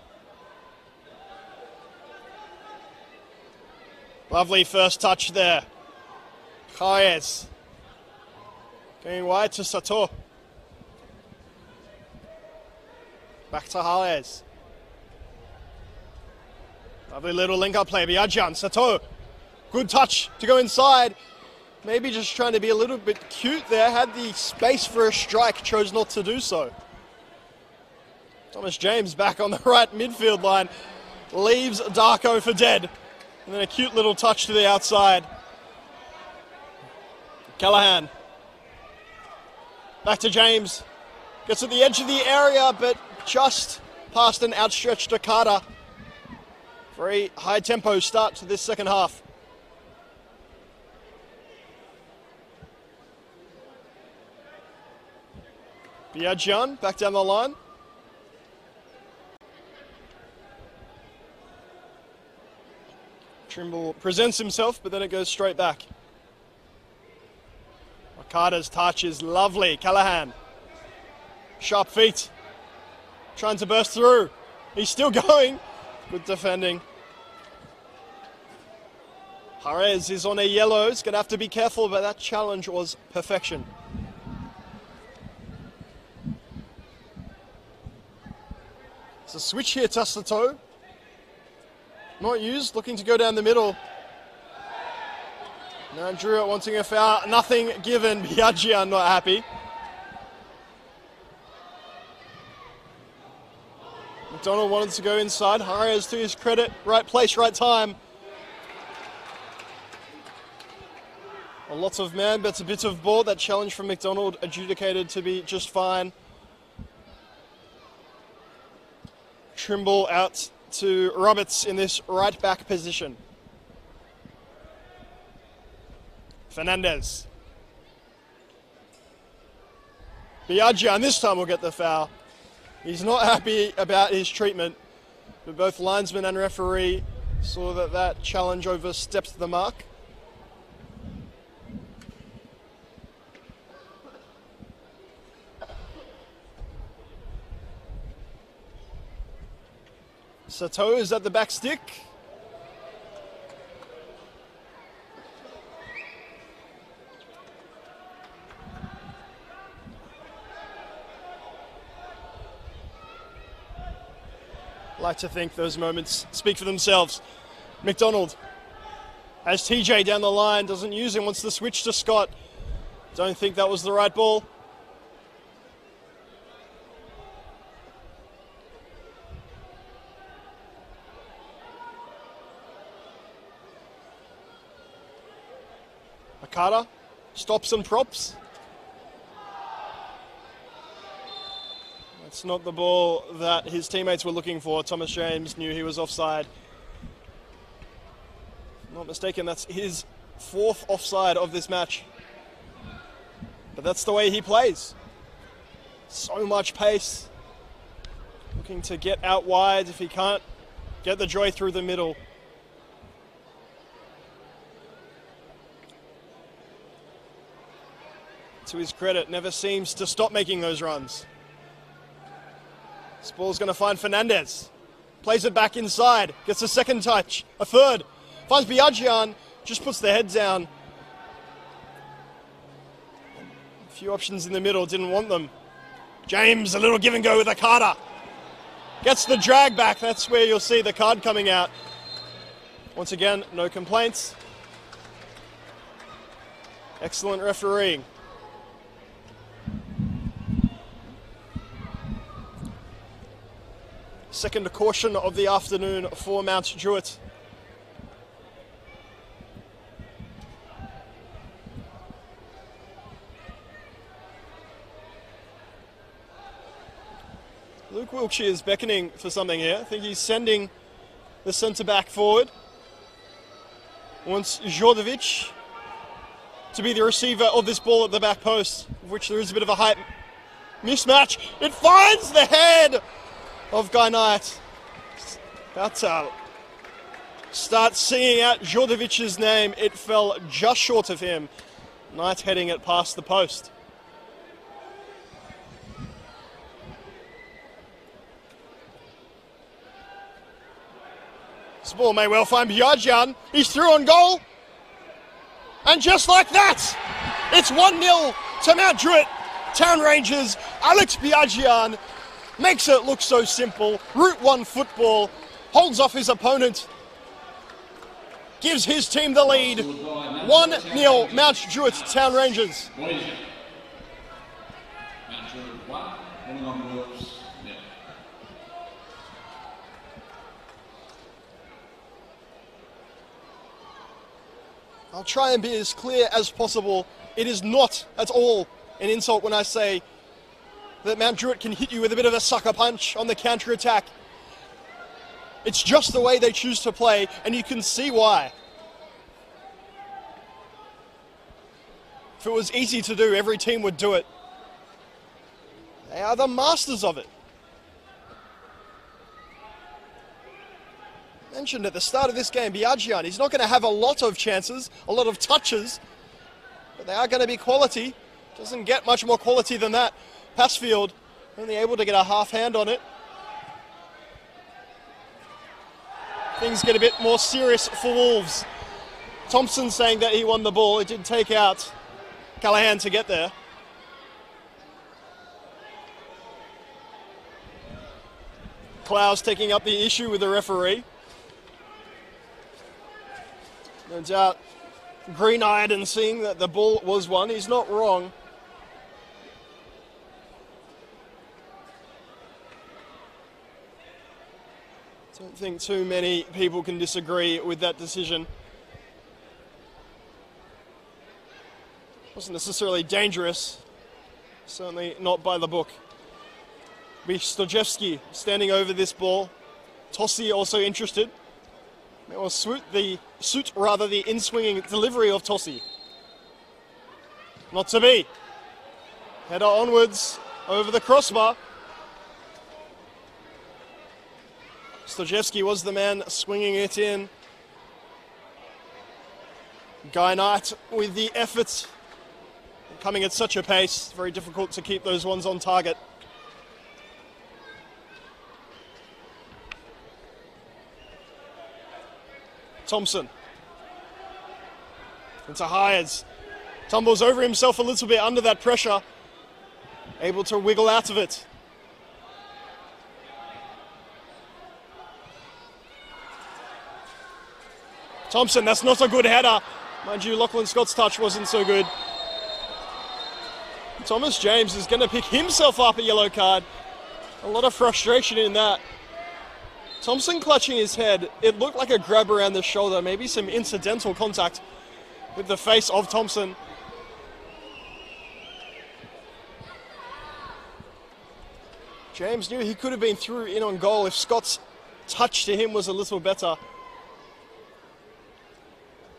Lovely first touch there. Hayes going wide to Sato. Back to Hayes. Lovely little link-up play. Biajan, Sato. Good touch to go inside. Maybe just trying to be a little bit cute there. Had the space for a strike, chose not to do so. Thomas James back on the right midfield line. Leaves Darko for dead. And then a cute little touch to the outside. Callahan. Back to James. Gets at the edge of the area, but just past an outstretched Okada. Very high tempo start to this second half. Biajan back down the line. Trimble presents himself, but then it goes straight back. Okada's touch is lovely. Callahan. Sharp feet. Trying to burst through. He's still going. Good defending. Jerez is on a yellow. He's going to have to be careful, but that challenge was perfection. It's a switch here, touch the toe. Not used, looking to go down the middle. Now Druitt wanting a foul, nothing given. Biaggian not happy. McDonald wanted to go inside. Jerez, to his credit, right place, right time. A lot of man, but a bit of ball. That challenge from McDonald adjudicated to be just fine. Trimble out to Roberts in this right back position. Fernandez. Biaggian this time will get the foul. He's not happy about his treatment, but both linesman and referee saw that that challenge overstepped the mark. Sato is at the back stick. Like to think those moments speak for themselves. McDonald has TJ down the line, doesn't use him, wants to switch to Scott. Don't think that was the right ball. Okada stops and props. That's not the ball that his teammates were looking for. Thomas James knew he was offside. Not mistaken, that's his fourth offside of this match. But that's the way he plays. So much pace. Looking to get out wide if he can't get the joy through the middle. To his credit, never seems to stop making those runs. This ball's going to find Fernandez. Plays it back inside. Gets a second touch. A third. Finds Biaggian. Just puts the head down. A few options in the middle. Didn't want them. James, a little give and go with Okada. Gets the drag back. That's where you'll see the card coming out. Once again, no complaints. Excellent refereeing. Second caution of the afternoon for Mount Druitt. Luke Wiltshire is beckoning for something here. I think he's sending the centre-back forward. Wants Jordovic to be the receiver of this ball at the back post, of which there is a bit of a height mismatch. It finds the head of Guy Knight. About to start singing out Jordovic's name. It fell just short of him. Knight heading it past the post. This ball may well find Biaggian. He's through on goal. And just like that, it's 1-0 to Mount Druitt Town Rangers. Alex Biaggian makes it look so simple. Route 1 football, holds off his opponent, gives his team the lead. 1-0 Mount Druitt Town Rangers. Mount Druitt 1, Wollongong Wolves 0. I'll try and be as clear as possible. It is not at all an insult when I say that Mount Druitt can hit you with a bit of a sucker punch on the counter-attack. It's just the way they choose to play, and you can see why. If it was easy to do, every team would do it. They are the masters of it. Mentioned at the start of this game, Biaggian, he's not going to have a lot of chances, a lot of touches, but they are going to be quality. Doesn't get much more quality than that. Passfield only able to get a half hand on it. Things get a bit more serious for Wolves. Thompson saying that he won the ball. It did take out Callahan to get there. Klaus taking up the issue with the referee. No doubt green-eyed and seeing that the ball was won. He's not wrong. Don't think too many people can disagree with that decision. Wasn't necessarily dangerous. Certainly not by the book. Stojevski standing over this ball. Tossi also interested. It will suit the in-swinging delivery of Tossi. Not to be. Header onwards over the crossbar. Stojevski was the man swinging it in. Guy Knight with the effort. Coming at such a pace, very difficult to keep those ones on target. Thompson. Into Hyers. Tumbles over himself a little bit under that pressure. Able to wiggle out of it. Thompson, that's not a good header. Mind you, Lachlan Scott's touch wasn't so good. Thomas James is going to pick himself up a yellow card. A lot of frustration in that. Thompson clutching his head. It looked like a grab around the shoulder, maybe some incidental contact with the face of Thompson. James knew he could have been through in on goal if Scott's touch to him was a little better.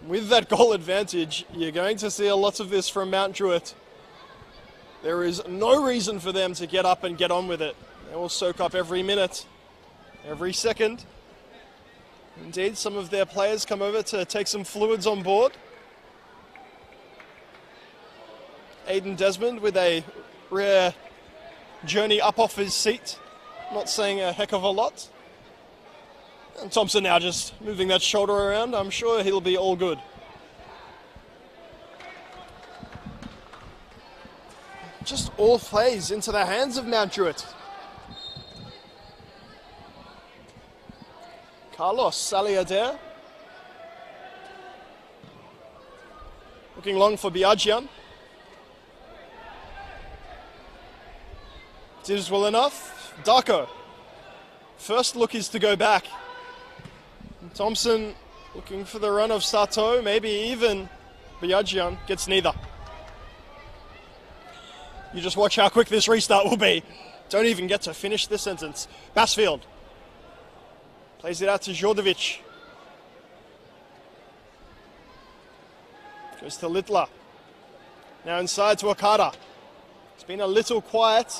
With that goal advantage, you're going to see a lot of this from Mount Druitt. There is no reason for them to get up and get on with it. They will soak up every minute, every second. Indeed, some of their players come over to take some fluids on board. Aidan Desmond with a rare journey up off his seat, not saying a heck of a lot. And Thompson now just moving that shoulder around. I'm sure he'll be all good. Just all plays into the hands of Mount Druitt. Carlos Saliader. Looking long for Biaggian. Did well enough. Darko. First look is to go back. Thompson looking for the run of Sato, maybe even Biaggian gets neither. You just watch how quick this restart will be. Don't even get to finish the sentence. Bassfield plays it out to Jordovic. Goes to Littler. Now inside to Okada. It's been a little quiet.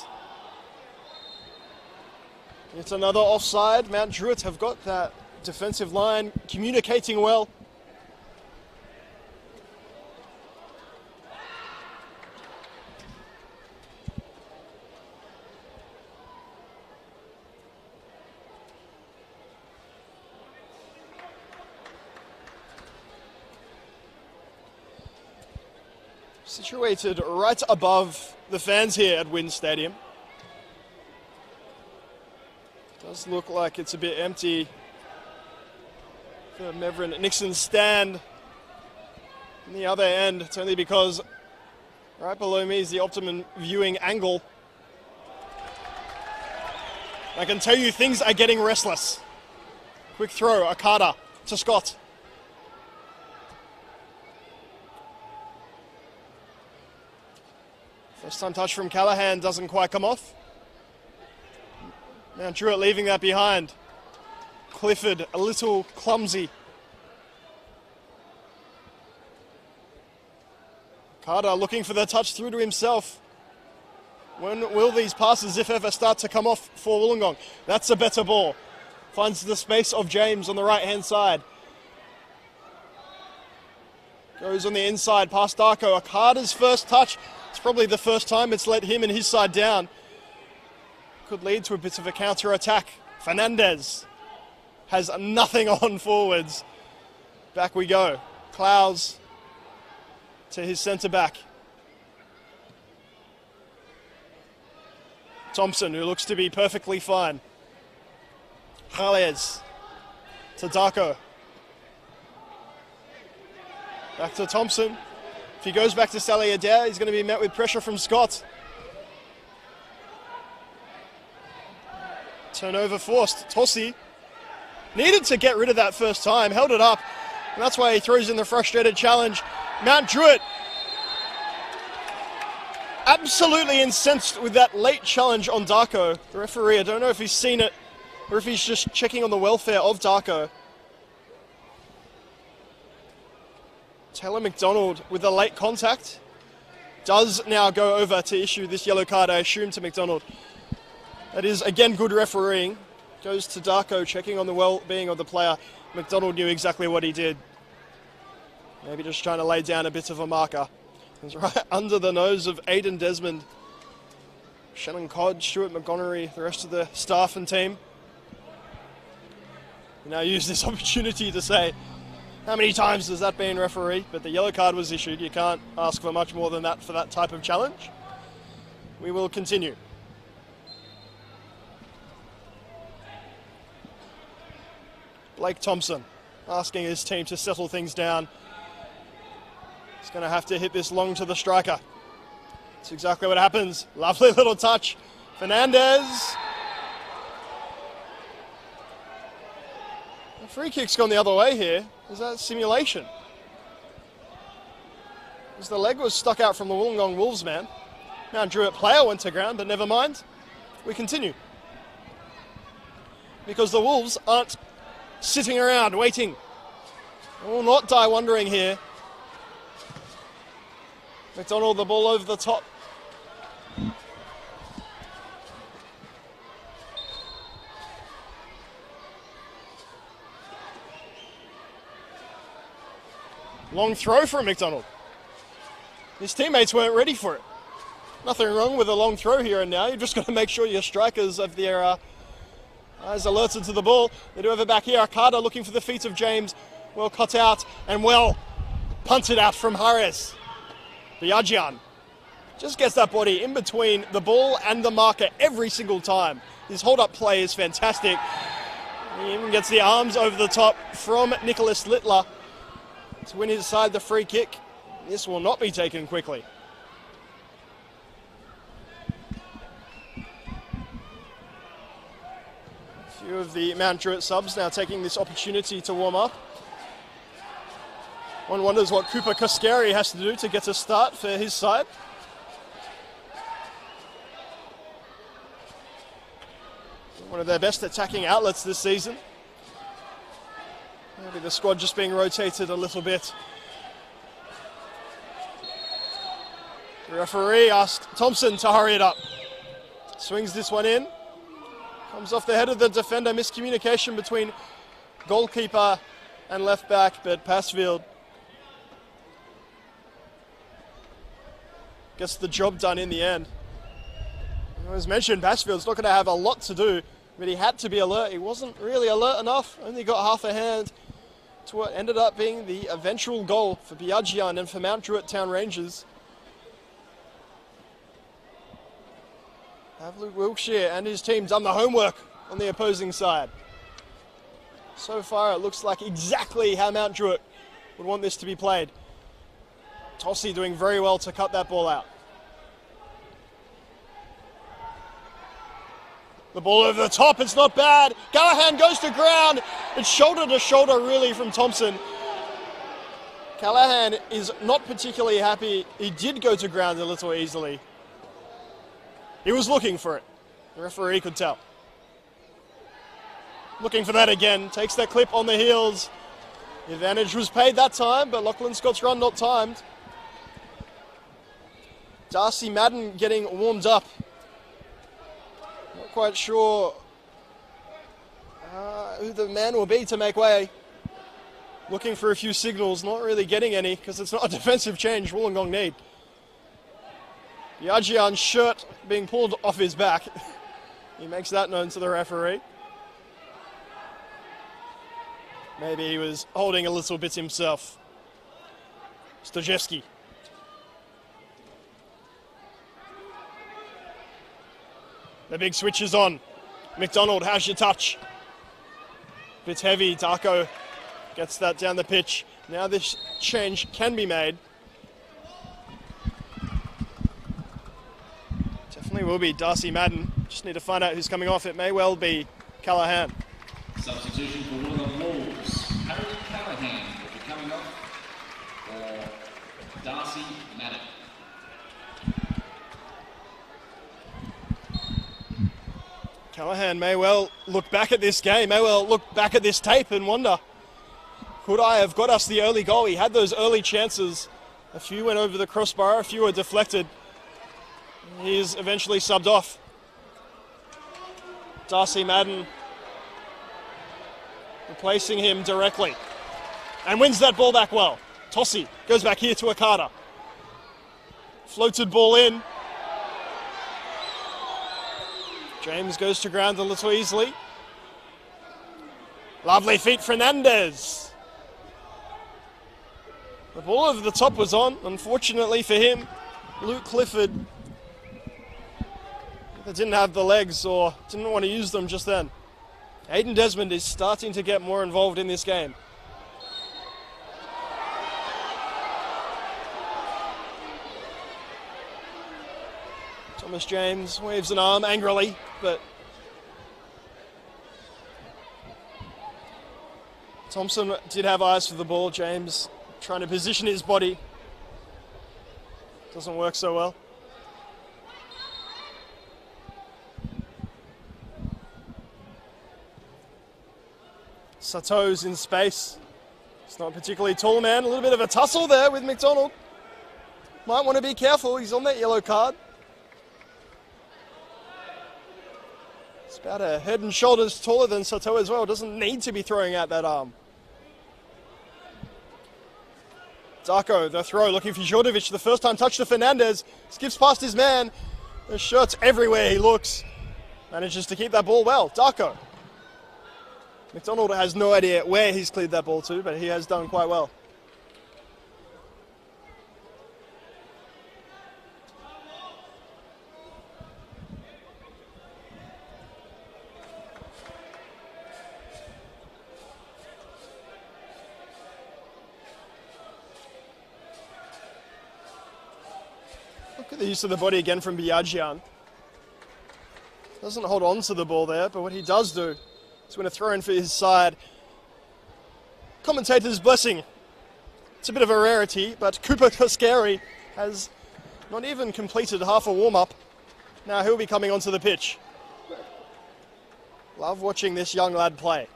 It's another offside. Mount Druitt have got that defensive line communicating well. Situated right above the fans here at Wynn Stadium. Does look like it's a bit empty. The Mevrin Nixon stand on the other end. It's only because right below me is the optimum viewing angle. I can tell you things are getting restless. Quick throw, Okada to Scott. First time touch from Callahan doesn't quite come off. Mount Druitt leaving that behind. Clifford a little clumsy. Carter looking for the touch through to himself. When will these passes, if ever, start to come off for Wollongong? That's a better ball. Finds the space of James on the right-hand side. Goes on the inside past Darko. Akada's first touch. It's probably the first time it's let him and his side down. Could lead to a bit of a counter-attack. Fernandez has nothing on forwards. Back we go. Clowes to his centre-back. Thompson, who looks to be perfectly fine. Jalez to Darko. Back to Thompson. If he goes back to Sally Adair, he's going to be met with pressure from Scott. Turnover forced. Tossi needed to get rid of that first time, held it up, and that's why he throws in the frustrated challenge. Mount Druitt absolutely incensed with that late challenge on Darko. The referee, I don't know if he's seen it or if he's just checking on the welfare of Darko. Taylor McDonald with a late contact does now go over to issue this yellow card, I assume, to McDonald. That is, again, good refereeing. Goes to Darko, checking on the well-being of the player. McDonald knew exactly what he did. Maybe just trying to lay down a bit of a marker. It's right under the nose of Aidan Desmond. Shannon Codd, Stuart Montgomery, the rest of the staff and team. We now use this opportunity to say, how many times has that been referee? But the yellow card was issued. You can't ask for much more than that for that type of challenge. We will continue. Blake Thompson asking his team to settle things down. He's going to have to hit this long to the striker. That's exactly what happens. Lovely little touch. Fernandez. The free kick's gone the other way here. Is that simulation? As the leg was stuck out from the Wollongong Wolves man. Mount Druitt player went to ground, but never mind. We continue. Because the Wolves aren't sitting around waiting. They will not die wondering here. McDonald, the ball over the top. Long throw from McDonald. His teammates weren't ready for it. Nothing wrong with a long throw here and now. You've just got to make sure your strikers have their eyes alerted to the ball. They do have it back here. Akada looking for the feet of James. Well cut out and well punted out from Harris. Biagian just gets that body in between the ball and the marker every single time. His hold-up play is fantastic. He even gets the arms over the top from Nicholas Littler to win his side the free kick. This will not be taken quickly. A few of the Mount Druitt subs now taking this opportunity to warm up. One wonders what Cooper Koskari has to do to get a start for his side. One of their best attacking outlets this season. Maybe the squad just being rotated a little bit. The referee asked Thompson to hurry it up. Swings this one in. Comes off the head of the defender. Miscommunication between goalkeeper and left back, but Passfield gets the job done in the end. As mentioned, Passfield's not going to have a lot to do, but he had to be alert. He wasn't really alert enough. Only got half a hand to what ended up being the eventual goal for Biagian and for Mount Druitt Town Rangers. Have Luke Wilkshire and his team done the homework on the opposing side? So far, it looks like exactly how Mount Druitt would want this to be played. Tossi doing very well to cut that ball out. The ball over the top, it's not bad. Callahan goes to ground. It's shoulder to shoulder really from Thompson. Callahan is not particularly happy. He did go to ground a little easily. He was looking for it. The referee could tell. Looking for that again. Takes that clip on the heels. The advantage was paid that time, but Lachlan Scott's run not timed. Darcy Madden getting warmed up. Not quite sure. who the man will be to make way. Looking for a few signals, not really getting any because it's not a defensive change Wollongong need. Yajian's shirt being pulled off his back. He makes that known to the referee. Maybe he was holding a little bit himself. Stojewski. The big switch is on. McDonald, how's your touch? Bit heavy. Darko gets that down the pitch. Now this change can be made. Definitely will be Darcy Madden. Just need to find out who's coming off. It may well be Callahan. Substitution for Wollongong Wolves. Harry Callahan will be coming off for Darcy Madden. Callahan may well look back at this game, may well look back at this tape and wonder, could I have got us the early goal? He had those early chances. A few went over the crossbar, a few were deflected. He's eventually subbed off. Darcy Madden replacing him directly and wins that ball back well. Tossi goes back here to Akata. Floated ball in. James goes to ground a little easily. Lovely feet, Fernandez. The ball over the top was on, unfortunately for him. Luke Clifford didn't have the legs or didn't want to use them just then. Aiden Desmond is starting to get more involved in this game. Thomas James waves an arm angrily, but Thompson did have eyes for the ball. James trying to position his body. Doesn't work so well. Sato's in space. He's not a particularly tall man. A little bit of a tussle there with McDonald. Might want to be careful. He's on that yellow card. It's about a head and shoulders taller than Sato as well. Doesn't need to be throwing out that arm. Darko, the throw, looking for Jordovic. The first time touch to Fernandez. Skips past his man. There's shirts everywhere he looks. Manages to keep that ball well. Darko. McDonald has no idea where he's cleared that ball to, but he has done quite well. Look at the use of the body again from Biagian. Doesn't hold on to the ball there, but what he does do is going to throw in for his side. Commentator's blessing. It's a bit of a rarity, but Cooper Koskari has not even completed half a warm-up. Now he'll be coming onto the pitch. Love watching this young lad play.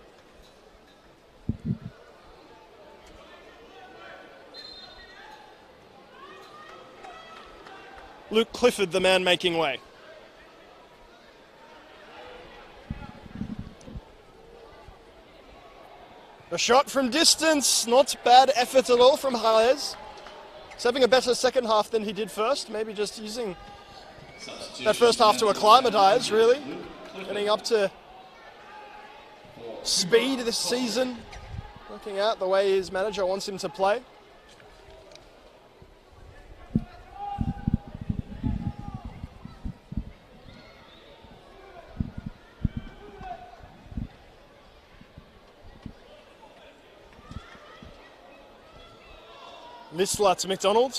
Luke Clifford, the man making way. A shot from distance, not bad effort at all from Hales. He's having a better second half than he did first, maybe just using that first half to acclimatise, really. Getting up to speed this season, working out the way his manager wants him to play. Missler to McDonald.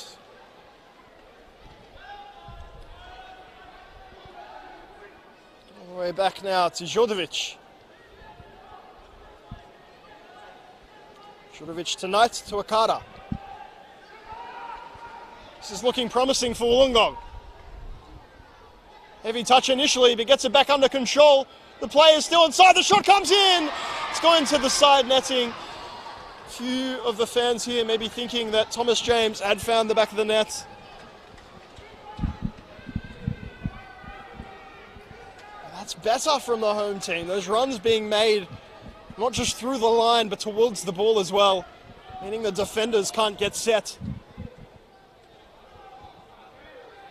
All the way back now to Jordovic. Jordovic tonight to Akada. This is looking promising for Wollongong. Heavy touch initially, but gets it back under control. The play is still inside, the shot comes in! It's going to the side netting. Few of the fans here may be thinking that Thomas James had found the back of the net. That's better from the home team. Those runs being made not just through the line, but towards the ball as well, meaning the defenders can't get set.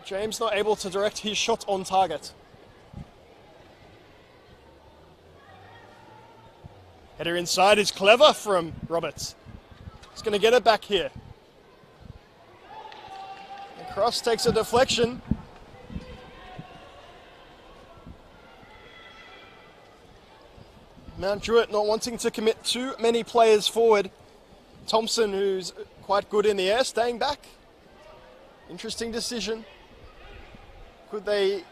James not able to direct his shot on target. Header inside is clever from Roberts. He's going to get it back here. The cross takes a deflection. Mount Druitt not wanting to commit too many players forward. Thompson, who's quite good in the air, staying back. Interesting decision. Could they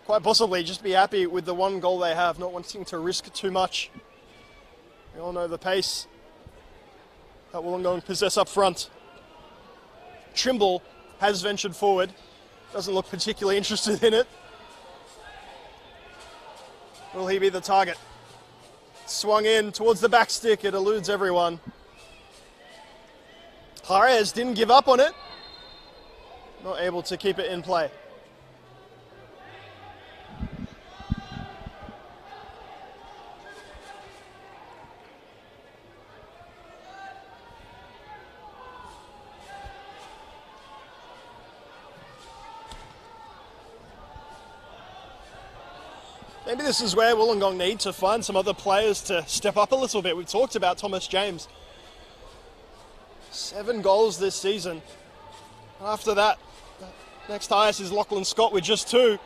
quite possibly just be happy with the one goal they have, not wanting to risk too much? We all know the pace that Wollongong possess up front. Trimble has ventured forward. Doesn't look particularly interested in it. Will he be the target? Swung in towards the back stick. It eludes everyone. Jarez didn't give up on it. Not able to keep it in play. Maybe this is where Wollongong need to find some other players to step up a little bit. We've talked about Thomas James. 7 goals this season. After that, next highest is Lachlan Scott with just 2.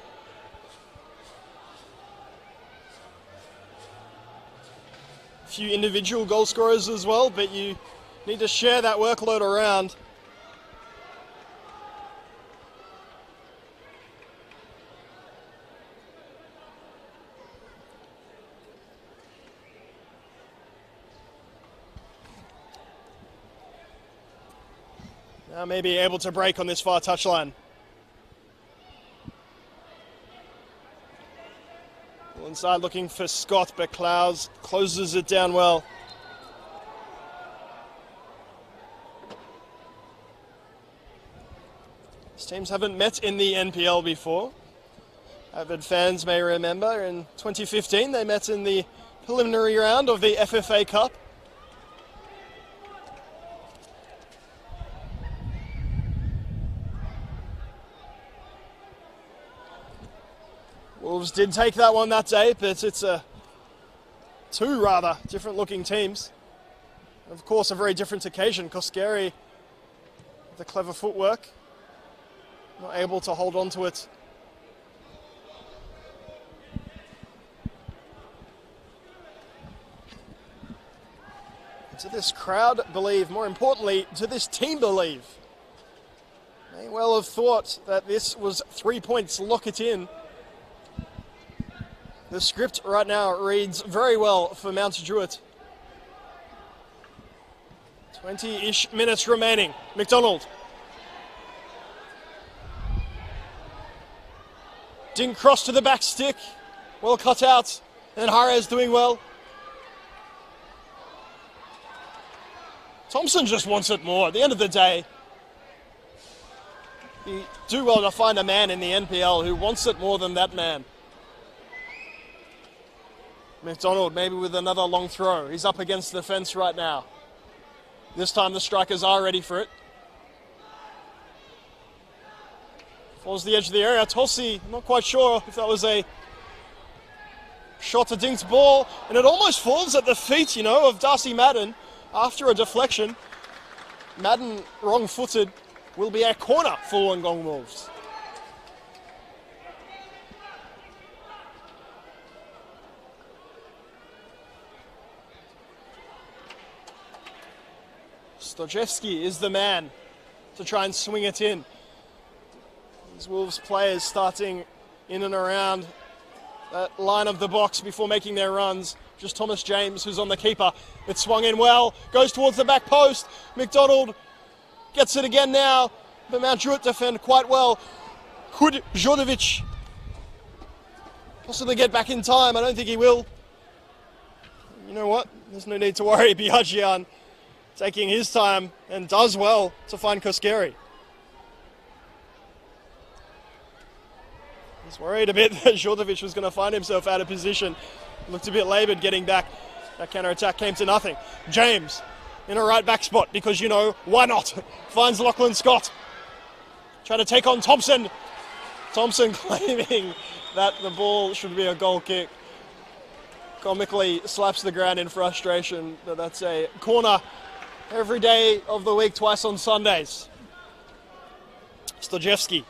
A few individual goal scorers as well, but you need to share that workload around. Now maybe able to break on this far touchline. Well, inside looking for Scott, but Clowes closes it down well. These teams haven't met in the NPL before. Avid fans may remember in 2015 they met in the preliminary round of the FFA Cup. Wolves did take that one that day, but it's two rather different looking teams. Of course, a very different occasion. Koskeri, the clever footwork, not able to hold on to it. Do this crowd believe, more importantly, do this team believe? May well have thought that this was 3 points, lock it in. The script right now reads very well for Mount Druitt. 20-ish minutes remaining. McDonald. Didn't cross to the back stick. Well cut out. And Jarez doing well. Thompson just wants it more. At the end of the day, you do well to find a man in the NPL who wants it more than that man. McDonald maybe with another long throw. He's up against the fence right now. This time the strikers are ready for it. Falls the edge of the area. Tossi, I'm not quite sure if that was a shot to Dink's ball. And it almost falls at the feet, you know, of Darcy Madden after a deflection. Madden, wrong-footed, will be a corner for Wollongong Wolves. Stojewski is the man to try and swing it in. These Wolves players starting in and around that line of the box before making their runs. Just Thomas James, who's on the keeper. It swung in well, goes towards the back post. McDonald gets it again now, but Mount Druitt defend quite well. Could Jordovic possibly get back in time? I don't think he will. You know what? There's no need to worry. Biagian taking his time and does well to find Koskeri. He's worried a bit that Jordovic was going to find himself out of position. Looked a bit laboured getting back. That counter-attack came to nothing. James in a right back spot because, you know, why not? Finds Lachlan Scott. Trying to take on Thompson. Thompson claiming that the ball should be a goal kick. Comically slaps the ground in frustration, but that's a corner every day of the week, twice on Sundays. Stojewski.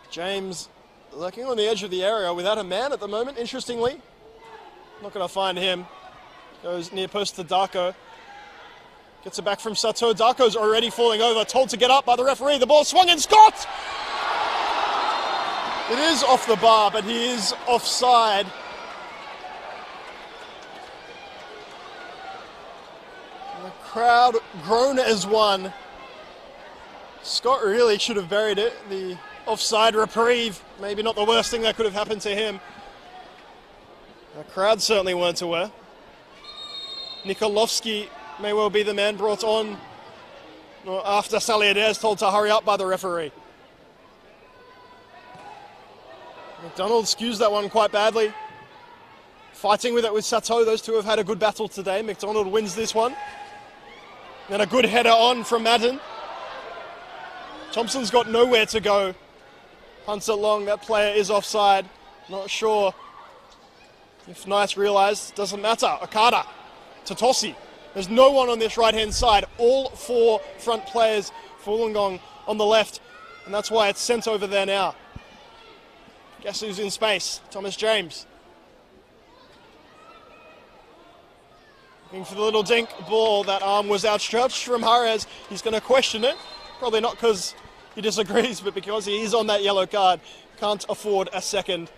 James lurking on the edge of the area without a man at the moment, interestingly. Not going to find him. Goes near post to Darko. Gets it back from Sato. Darko's already falling over, told to get up by the referee. The ball swung in. Scott! It is off the bar, but he is offside. And the crowd groan as one. Scott really should have buried it. The offside reprieve, maybe not the worst thing that could have happened to him. The crowd certainly weren't aware. Nikolovsky may well be the man brought on after Saliadere told to hurry up by the referee. McDonald skews that one quite badly. Fighting with it with Sato. Those two have had a good battle today. McDonald wins this one. Then a good header on from Madden. Thompson's got nowhere to go. Punts it long. That player is offside. Not sure if Knights realised. Doesn't matter. Okada to Tossi. There's no one on this right-hand side. All four front players for Wollongong on the left. And that's why it's sent over there now. Guess who's in space? Thomas James. Looking for the little dink ball. That arm was outstretched from Harez. He's going to question it. Probably not because he disagrees, but because he is on that yellow card. Can't afford a second.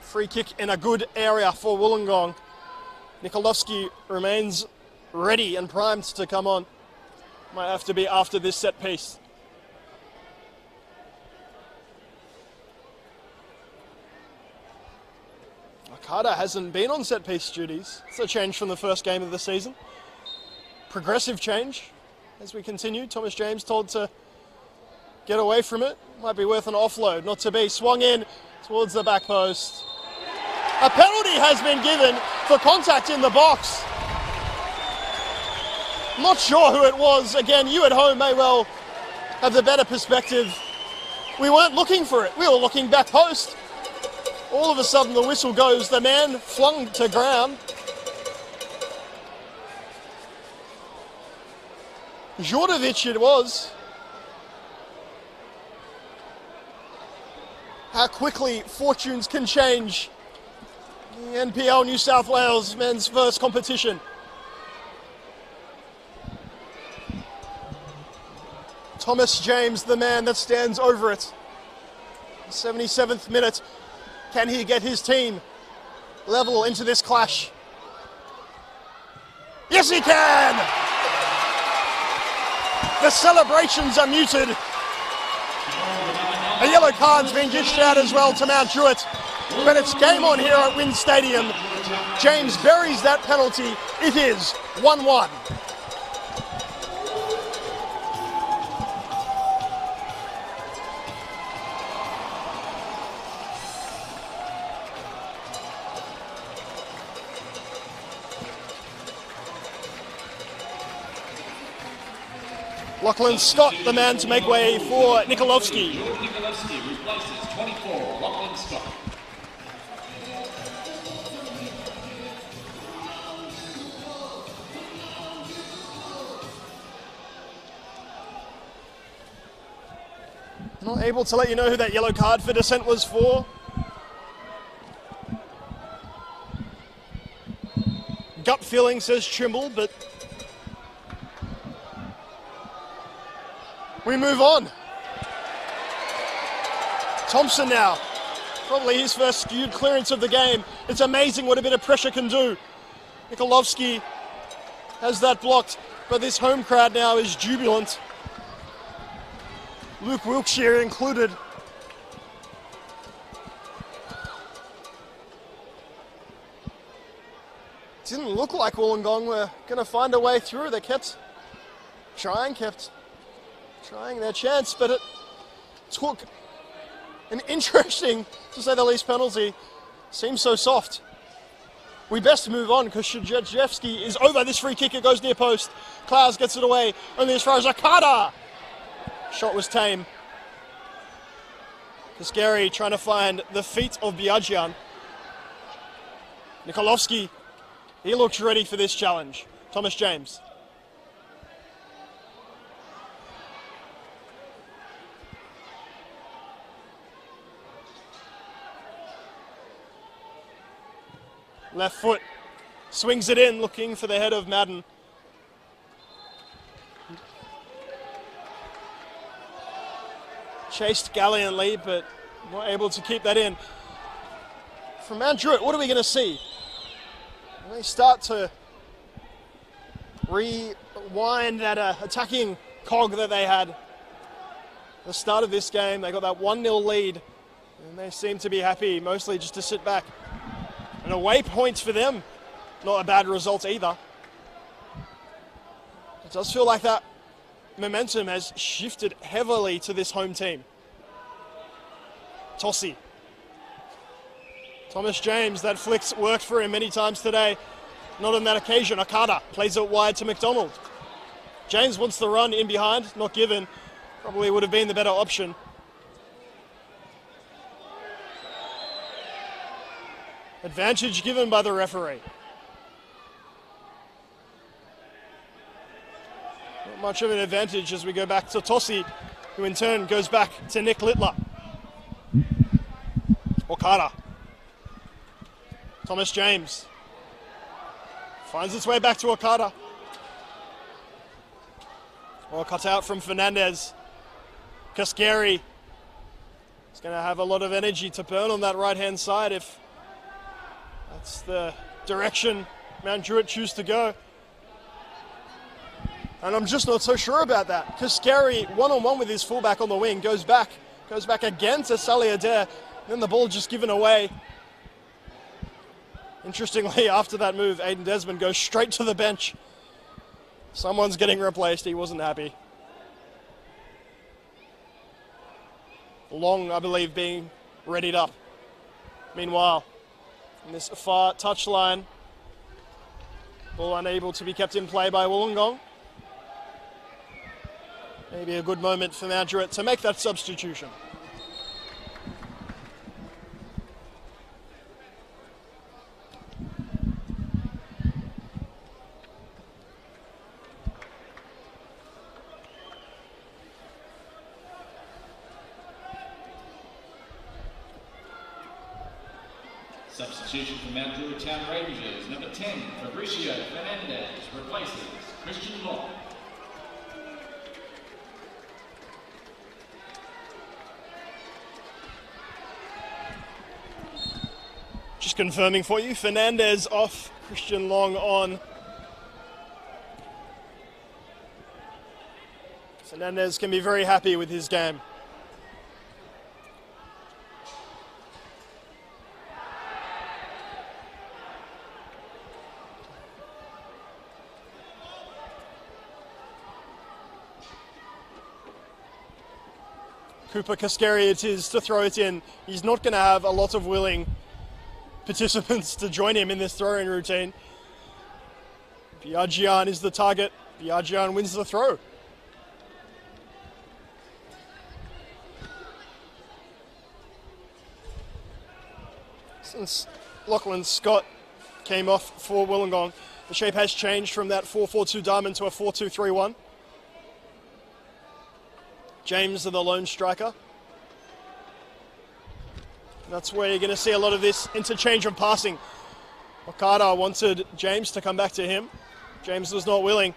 Free kick in a good area for Wollongong. Nikolovsky remains ready and primed to come on. Might have to be after this set piece. Okada hasn't been on set piece duties. It's a change from the first game of the season. Progressive change as we continue. Thomas James told to get away from it. Might be worth an offload. Not to be. Swung in towards the back post. A penalty has been given for contact in the box. Not sure who it was. Again, you at home may well have the better perspective. We weren't looking for it. We were looking back post. All of a sudden the whistle goes. The man flung to ground. Djordjevic it was. How quickly fortunes can change. The NPL New South Wales men's first competition. Thomas James, the man that stands over it. 77th minute. Can he get his team level into this clash? Yes, he can! The celebrations are muted. A yellow card's been dished out as well to Mount Druitt. But it's game on here at WIN Stadium. James buries that penalty. It is 1-1. Lachlan Scott, the man to make way for Nikolovsky. Nikolovsky replaces 24, Lachlan Scott. Not able to let you know who that yellow card for dissent was for. Gut feeling, says Trimble, but we move on. Thompson now. Probably his first skewed clearance of the game. It's amazing what a bit of pressure can do. Nikolovsky has that blocked, but this home crowd now is jubilant. Luke Wilkshire included. Didn't look like Wollongong were going to find a way through. They kept trying their chance, but it took an interesting, to say the least, penalty. Seems so soft. We best move on because Shajewski is over this free kick. It goes near post. Klaus gets it away. Only as far as Akada. Shot was tame. Kaskeri trying to find the feet of Biagyan. Nikolovsky, he looks ready for this challenge. Thomas James. Left foot, swings it in, looking for the head of Madden. Chased gallantly, but not able to keep that in. From Mount Druitt, what are we going to see? They start to rewind that attacking cog that they had. At the start of this game, they got that 1-0 lead, and they seem to be happy, mostly just to sit back. And away points for them, not a bad result either. It does feel like that momentum has shifted heavily to this home team. Tossi. Thomas James, that flick's worked for him many times today. Not on that occasion. Okada plays it wide to McDonald. James wants the run in behind, not given. Probably would have been the better option. Advantage given by the referee. Not much of an advantage as we go back to Tossi, who in turn goes back to Nick Littler. Okada. Thomas James. Finds its way back to Okada. Well, cut out from Fernandez. Kaskeri is going to have a lot of energy to burn on that right-hand side if that's the direction Mount Druitt choose to go. And I'm just not so sure about that. Kaskeri, one-on-one with his fullback on the wing, goes back again to Salih Adair. Then the ball just given away. Interestingly, after that move, Aiden Desmond goes straight to the bench. Someone's getting replaced. He wasn't happy. Long, I believe, being readied up. Meanwhile, in this far touchline, ball unable to be kept in play by Wollongong. Maybe a good moment for Mount Druitt to make that substitution. Substitution for Mount Druitt Town Rangers, number 10, Fabricio Fernandez, replaces Christian Long. Just confirming for you, Fernandez off, Christian Long on. Fernandez can be very happy with his game. Cooper Kaskeri it is to throw it in. He's not going to have a lot of willing participants to join him in this throwing routine. Biagyan is the target. Biagyan wins the throw. Since Lachlan Scott came off for Wollongong, the shape has changed from that 4-4-2 diamond to a 4-2-3-1. James the lone striker. That's where you're going to see a lot of this interchange of passing. Okada wanted James to come back to him. James was not willing.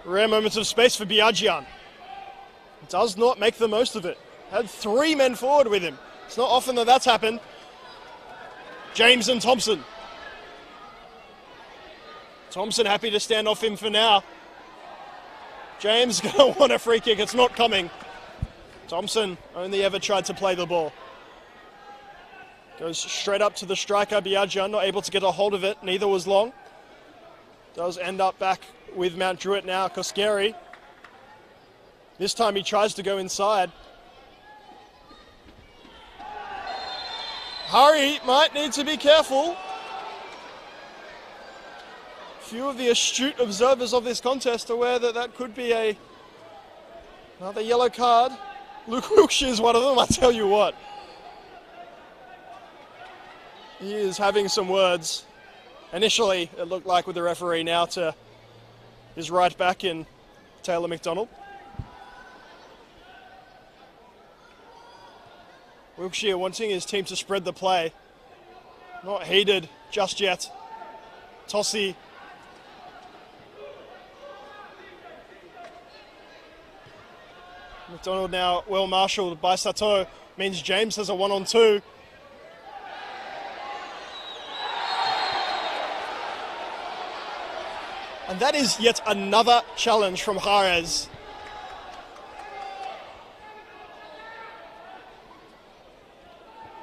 Rare moments of space for Biagyan. Does not make the most of it. Had 3 men forward with him. It's not often that that's happened. James and Thompson. Thompson happy to stand off him for now. James going to want a free kick. It's not coming. Thompson only ever tried to play the ball. Goes straight up to the striker, Biagyan, not able to get a hold of it. Neither was Long. Does end up back with Mount Druitt now. Kaskeri. This time he tries to go inside. Hari might need to be careful. Few of the astute observers of this contest are aware that that could be another yellow card. Luke Wilkshire is one of them, I tell you what. He is having some words. Initially, it looked like with the referee, now to his right back in Taylor McDonald. Wilkshire wanting his team to spread the play. Not heeded just yet. Tossie. McDonald now well marshalled by Sato. Means James has a 1-on-2. And that is yet another challenge from Jerez.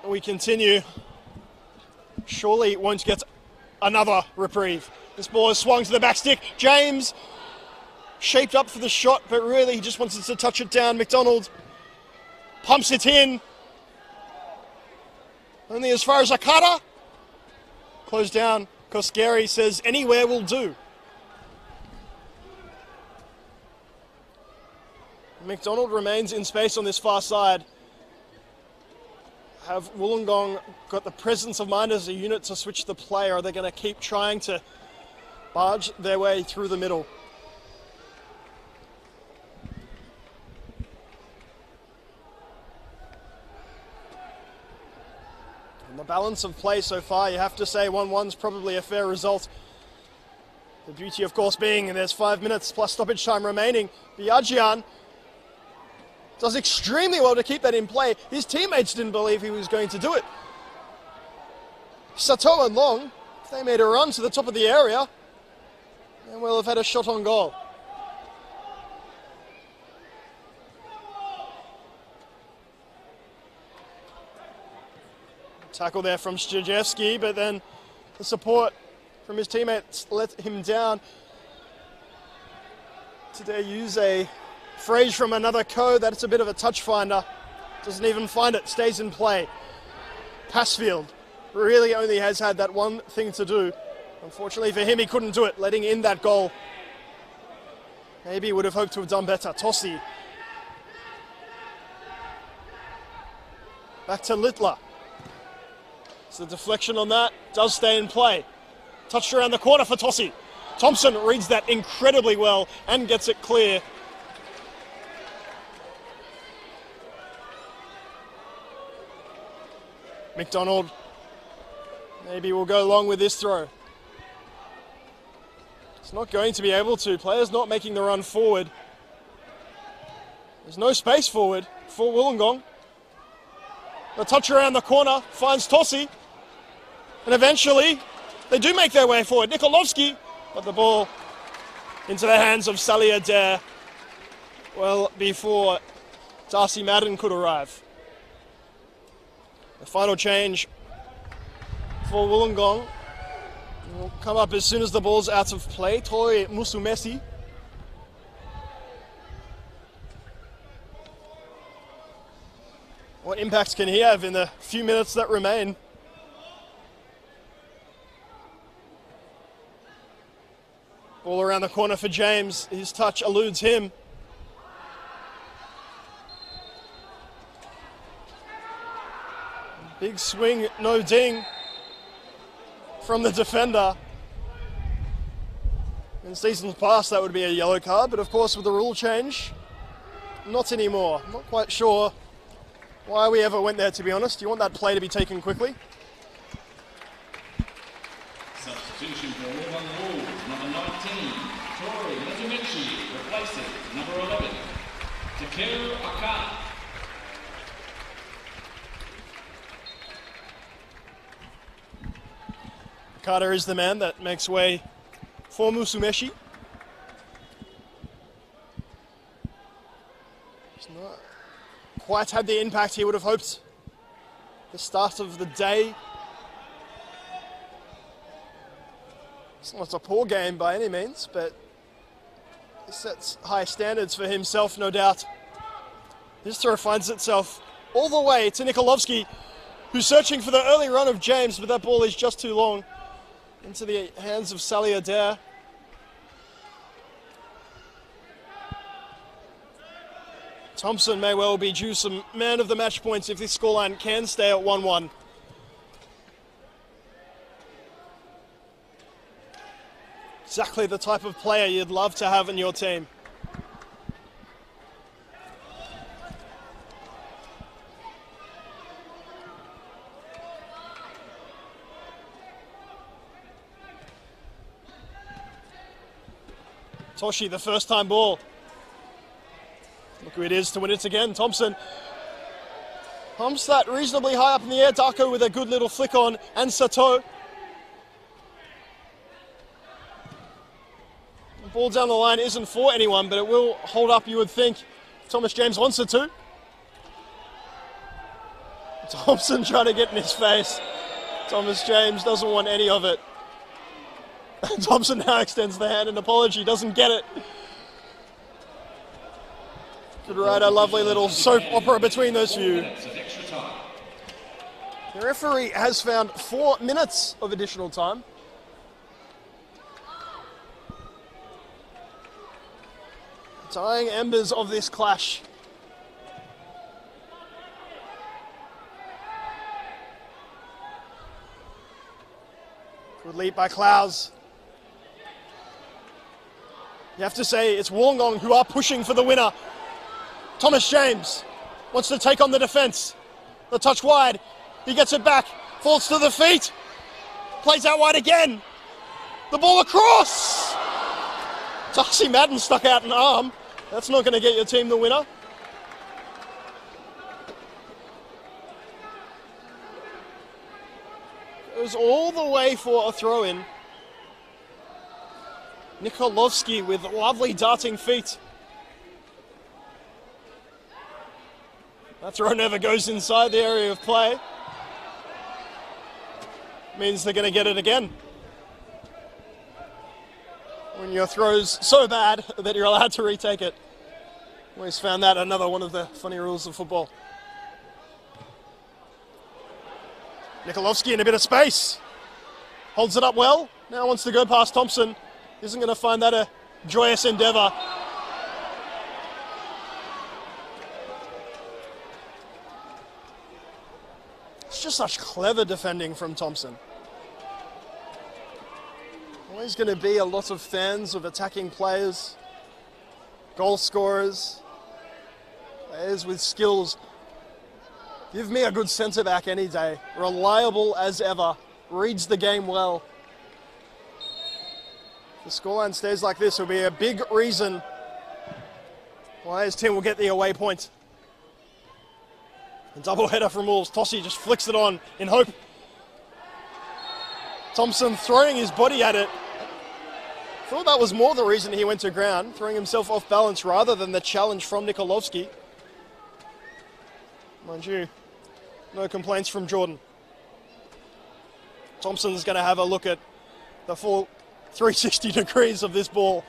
We continue. Surely won't get another reprieve. This ball is swung to the back stick. James shaped up for the shot, but really he just wanted to touch it down. McDonald pumps it in. Only as far as Akata. Closed down. Koskeri says anywhere will do. McDonald remains in space on this far side. Have Wollongong got the presence of mind as a unit to switch the play, or are they going to keep trying to barge their way through the middle? And the balance of play so far, you have to say 1-1's probably a fair result. The beauty, of course, being there's 5 minutes plus stoppage time remaining. Biagian does extremely well to keep that in play. His teammates didn't believe he was going to do it. Sato and Long, if they made a run to the top of the area, and will have had a shot on goal. Tackle there from Strzejewski, but then the support from his teammates let him down. Today use a phrase from another code that it's a bit of a touch finder. Doesn't even find it, stays in play. Passfield really only has had that one thing to do. Unfortunately for him, he couldn't do it, letting in that goal. Maybe he would have hoped to have done better. Tossie. Back to Littler. So the deflection on that does stay in play. Touched around the corner for Tossie. Thompson reads that incredibly well and gets it clear. McDonald maybe will go long with this throw. It's not going to be able to. Players not making the run forward. There's no space forward for Wollongong. The touch around the corner finds Tossie. And eventually they do make their way forward. Nikolovsky, but the ball into the hands of Sally Adair well before Darcy Madden could arrive. The final change for Wollongong will come up as soon as the ball's out of play. Toi Musumesi. What impact can he have in the few minutes that remain? Ball around the corner for James. His touch eludes him. Big swing, no ding from the defender. In seasons past, that would be a yellow card, but of course with the rule change, not anymore. I'm not quite sure why we ever went there, to be honest. You want that play to be taken quickly. Substitution for Wollongong Wolves, number 19, Tori Lezumichi, replacing number 11, Takeru Akana. Carter is the man that makes way for Musumeshi. He's not quite had the impact he would have hoped at the start of the day. It's not a poor game by any means, but he sets high standards for himself, no doubt. This throw finds itself all the way to Nikolovsky. who's searching for the early run of James, but that ball is just too long. Into the hands of Sally Adair. Thompson may well be due some man of the match points if this scoreline can stay at 1-1. Exactly the type of player you'd love to have in your team. Toshi, the first time ball. Look who it is to win it again. Thompson pumps that reasonably high up in the air. Darko with a good little flick on, and Sato. The ball down the line isn't for anyone, but it will hold up, you would think. Thomas James wants it to. Thompson trying to get in his face. Thomas James doesn't want any of it. Thompson now extends the hand in apology, doesn't get it. Could write a lovely little soap opera between those few. The referee has found 4 minutes of additional time. Dying embers of this clash. Good lead by Clowes. You have to say it's Wollongong who are pushing for the winner. Thomas James wants to take on the defence. The touch wide. He gets it back. Falls to the feet. Plays out wide again. The ball across. Darcy Madden stuck out an arm. That's not going to get your team the winner. Goes all the way for a throw-in. Nikolovsky with lovely darting feet. That throw never goes inside the area of play. Means they're going to get it again. When your throw's so bad that you're allowed to retake it. Always found that another one of the funny rules of football. Nikolovsky in a bit of space. Holds it up well. Now wants to go past Thompson. Isn't going to find that a joyous endeavour. It's just such clever defending from Thompson. Always going to be a lot of fans of attacking players, goal scorers, players with skills. Give me a good centre-back any day. Reliable as ever. Reads the game well. If the scoreline stays like this, will be a big reason why his team will get the away point. A double header from Wolves. Tossi just flicks it on in hope. Thompson throwing his body at it. Thought that was more the reason he went to ground, throwing himself off balance rather than the challenge from Nikolovsky. Mind you, no complaints from Jordan. Thompson's going to have a look at the full 360 degrees of this ball.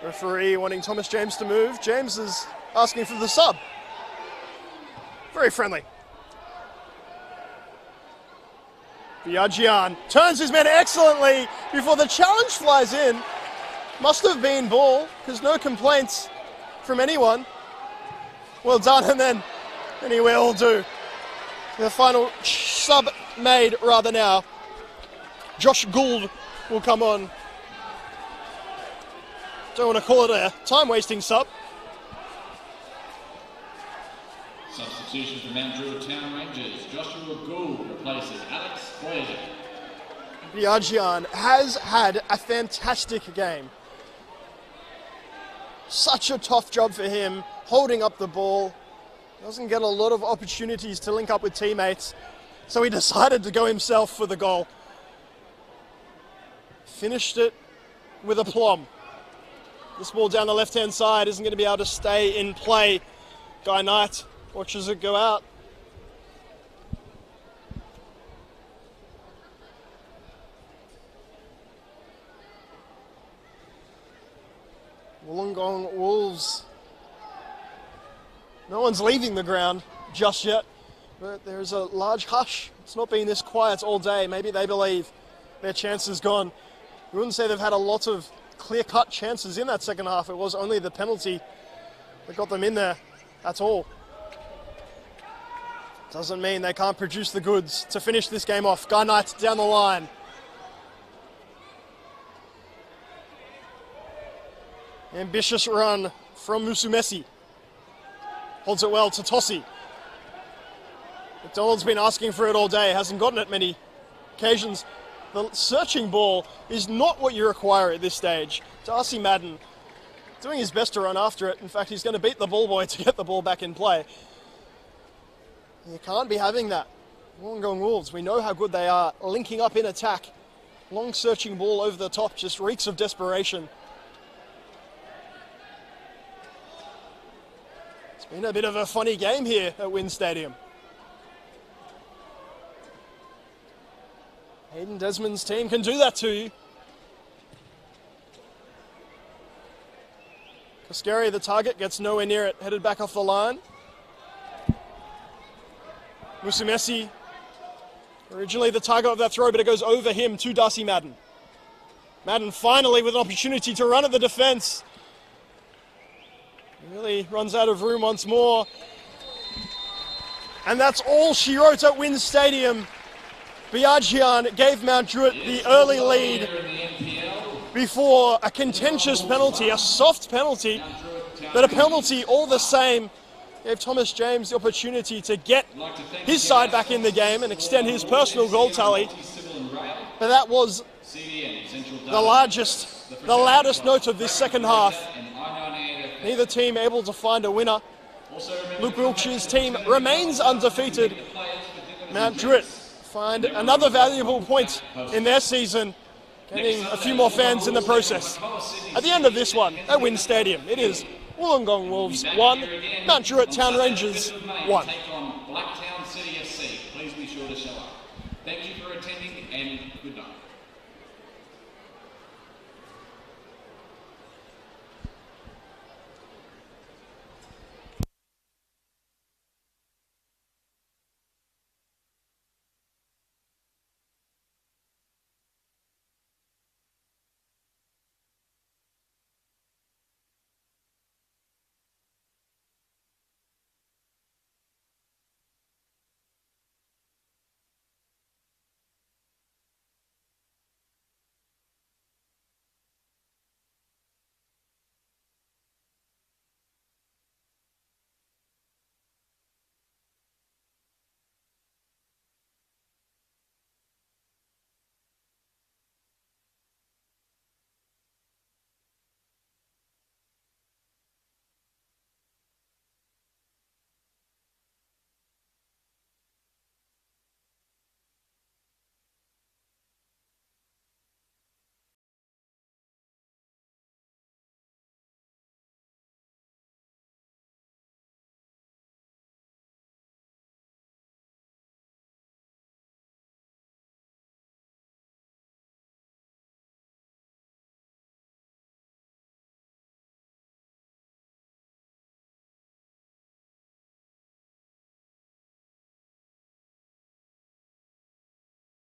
Referee wanting Thomas James to move. James is asking for the sub. Very friendly. Biaggian turns his man excellently before the challenge flies in. Must have been ball, because no complaints from anyone. Well done, and then he will do. The final sub made rather now. Josh Gould will come on. Don't want to call it a time-wasting sub. Substitution for Mount Druitt Town Rangers. Joshua Gould replaces Alex Voyager. Biaggian has had a fantastic game. Such a tough job for him, holding up the ball. Doesn't get a lot of opportunities to link up with teammates, so he decided to go himself for the goal. Finished it with aplomb. This ball down the left-hand side isn't going to be able to stay in play. Guy Knight watches it go out. Wollongong Wolves. No one's leaving the ground just yet, but there's a large hush. It's not been this quiet all day. Maybe they believe their chance is gone. You wouldn't say they've had a lot of clear-cut chances in that second half. It was only the penalty that got them in there. That's all. Doesn't mean they can't produce the goods to finish this game off. Guy Knight down the line. Ambitious run from Musumesi. Holds it well to Tossi. McDonald's been asking for it all day, hasn't gotten it many occasions. The searching ball is not what you require at this stage. Darcy Madden doing his best to run after it. In fact, he's going to beat the ball boy to get the ball back in play. You can't be having that. Wollongong Wolves, we know how good they are linking up in attack. Long searching ball over the top just reeks of desperation. It's been a bit of a funny game here at WIN Stadium. Hayden Desmond's team can do that to you. Koskeri, the target, gets nowhere near it, headed back off the line. Musumesi, originally the target of that throw, but it goes over him to Darcy Madden. Madden finally with an opportunity to run at the defence. Really runs out of room once more. And that's all she wrote at WIN Stadium. Biagian gave Mount Druitt the early lead before a contentious penalty, a soft penalty, but a penalty all the same. Gave Thomas James the opportunity to get his side back in the game and extend his personal goal tally. But that was the loudest note of this second half. Neither team able to find a winner. Luke Wiltshire's team remains undefeated. Mount Druitt find another valuable point in their season, getting a few more fans in the process. At the end of this one, at WIN Stadium, it is Wollongong Wolves 1, Mount Druitt Town Rangers 1.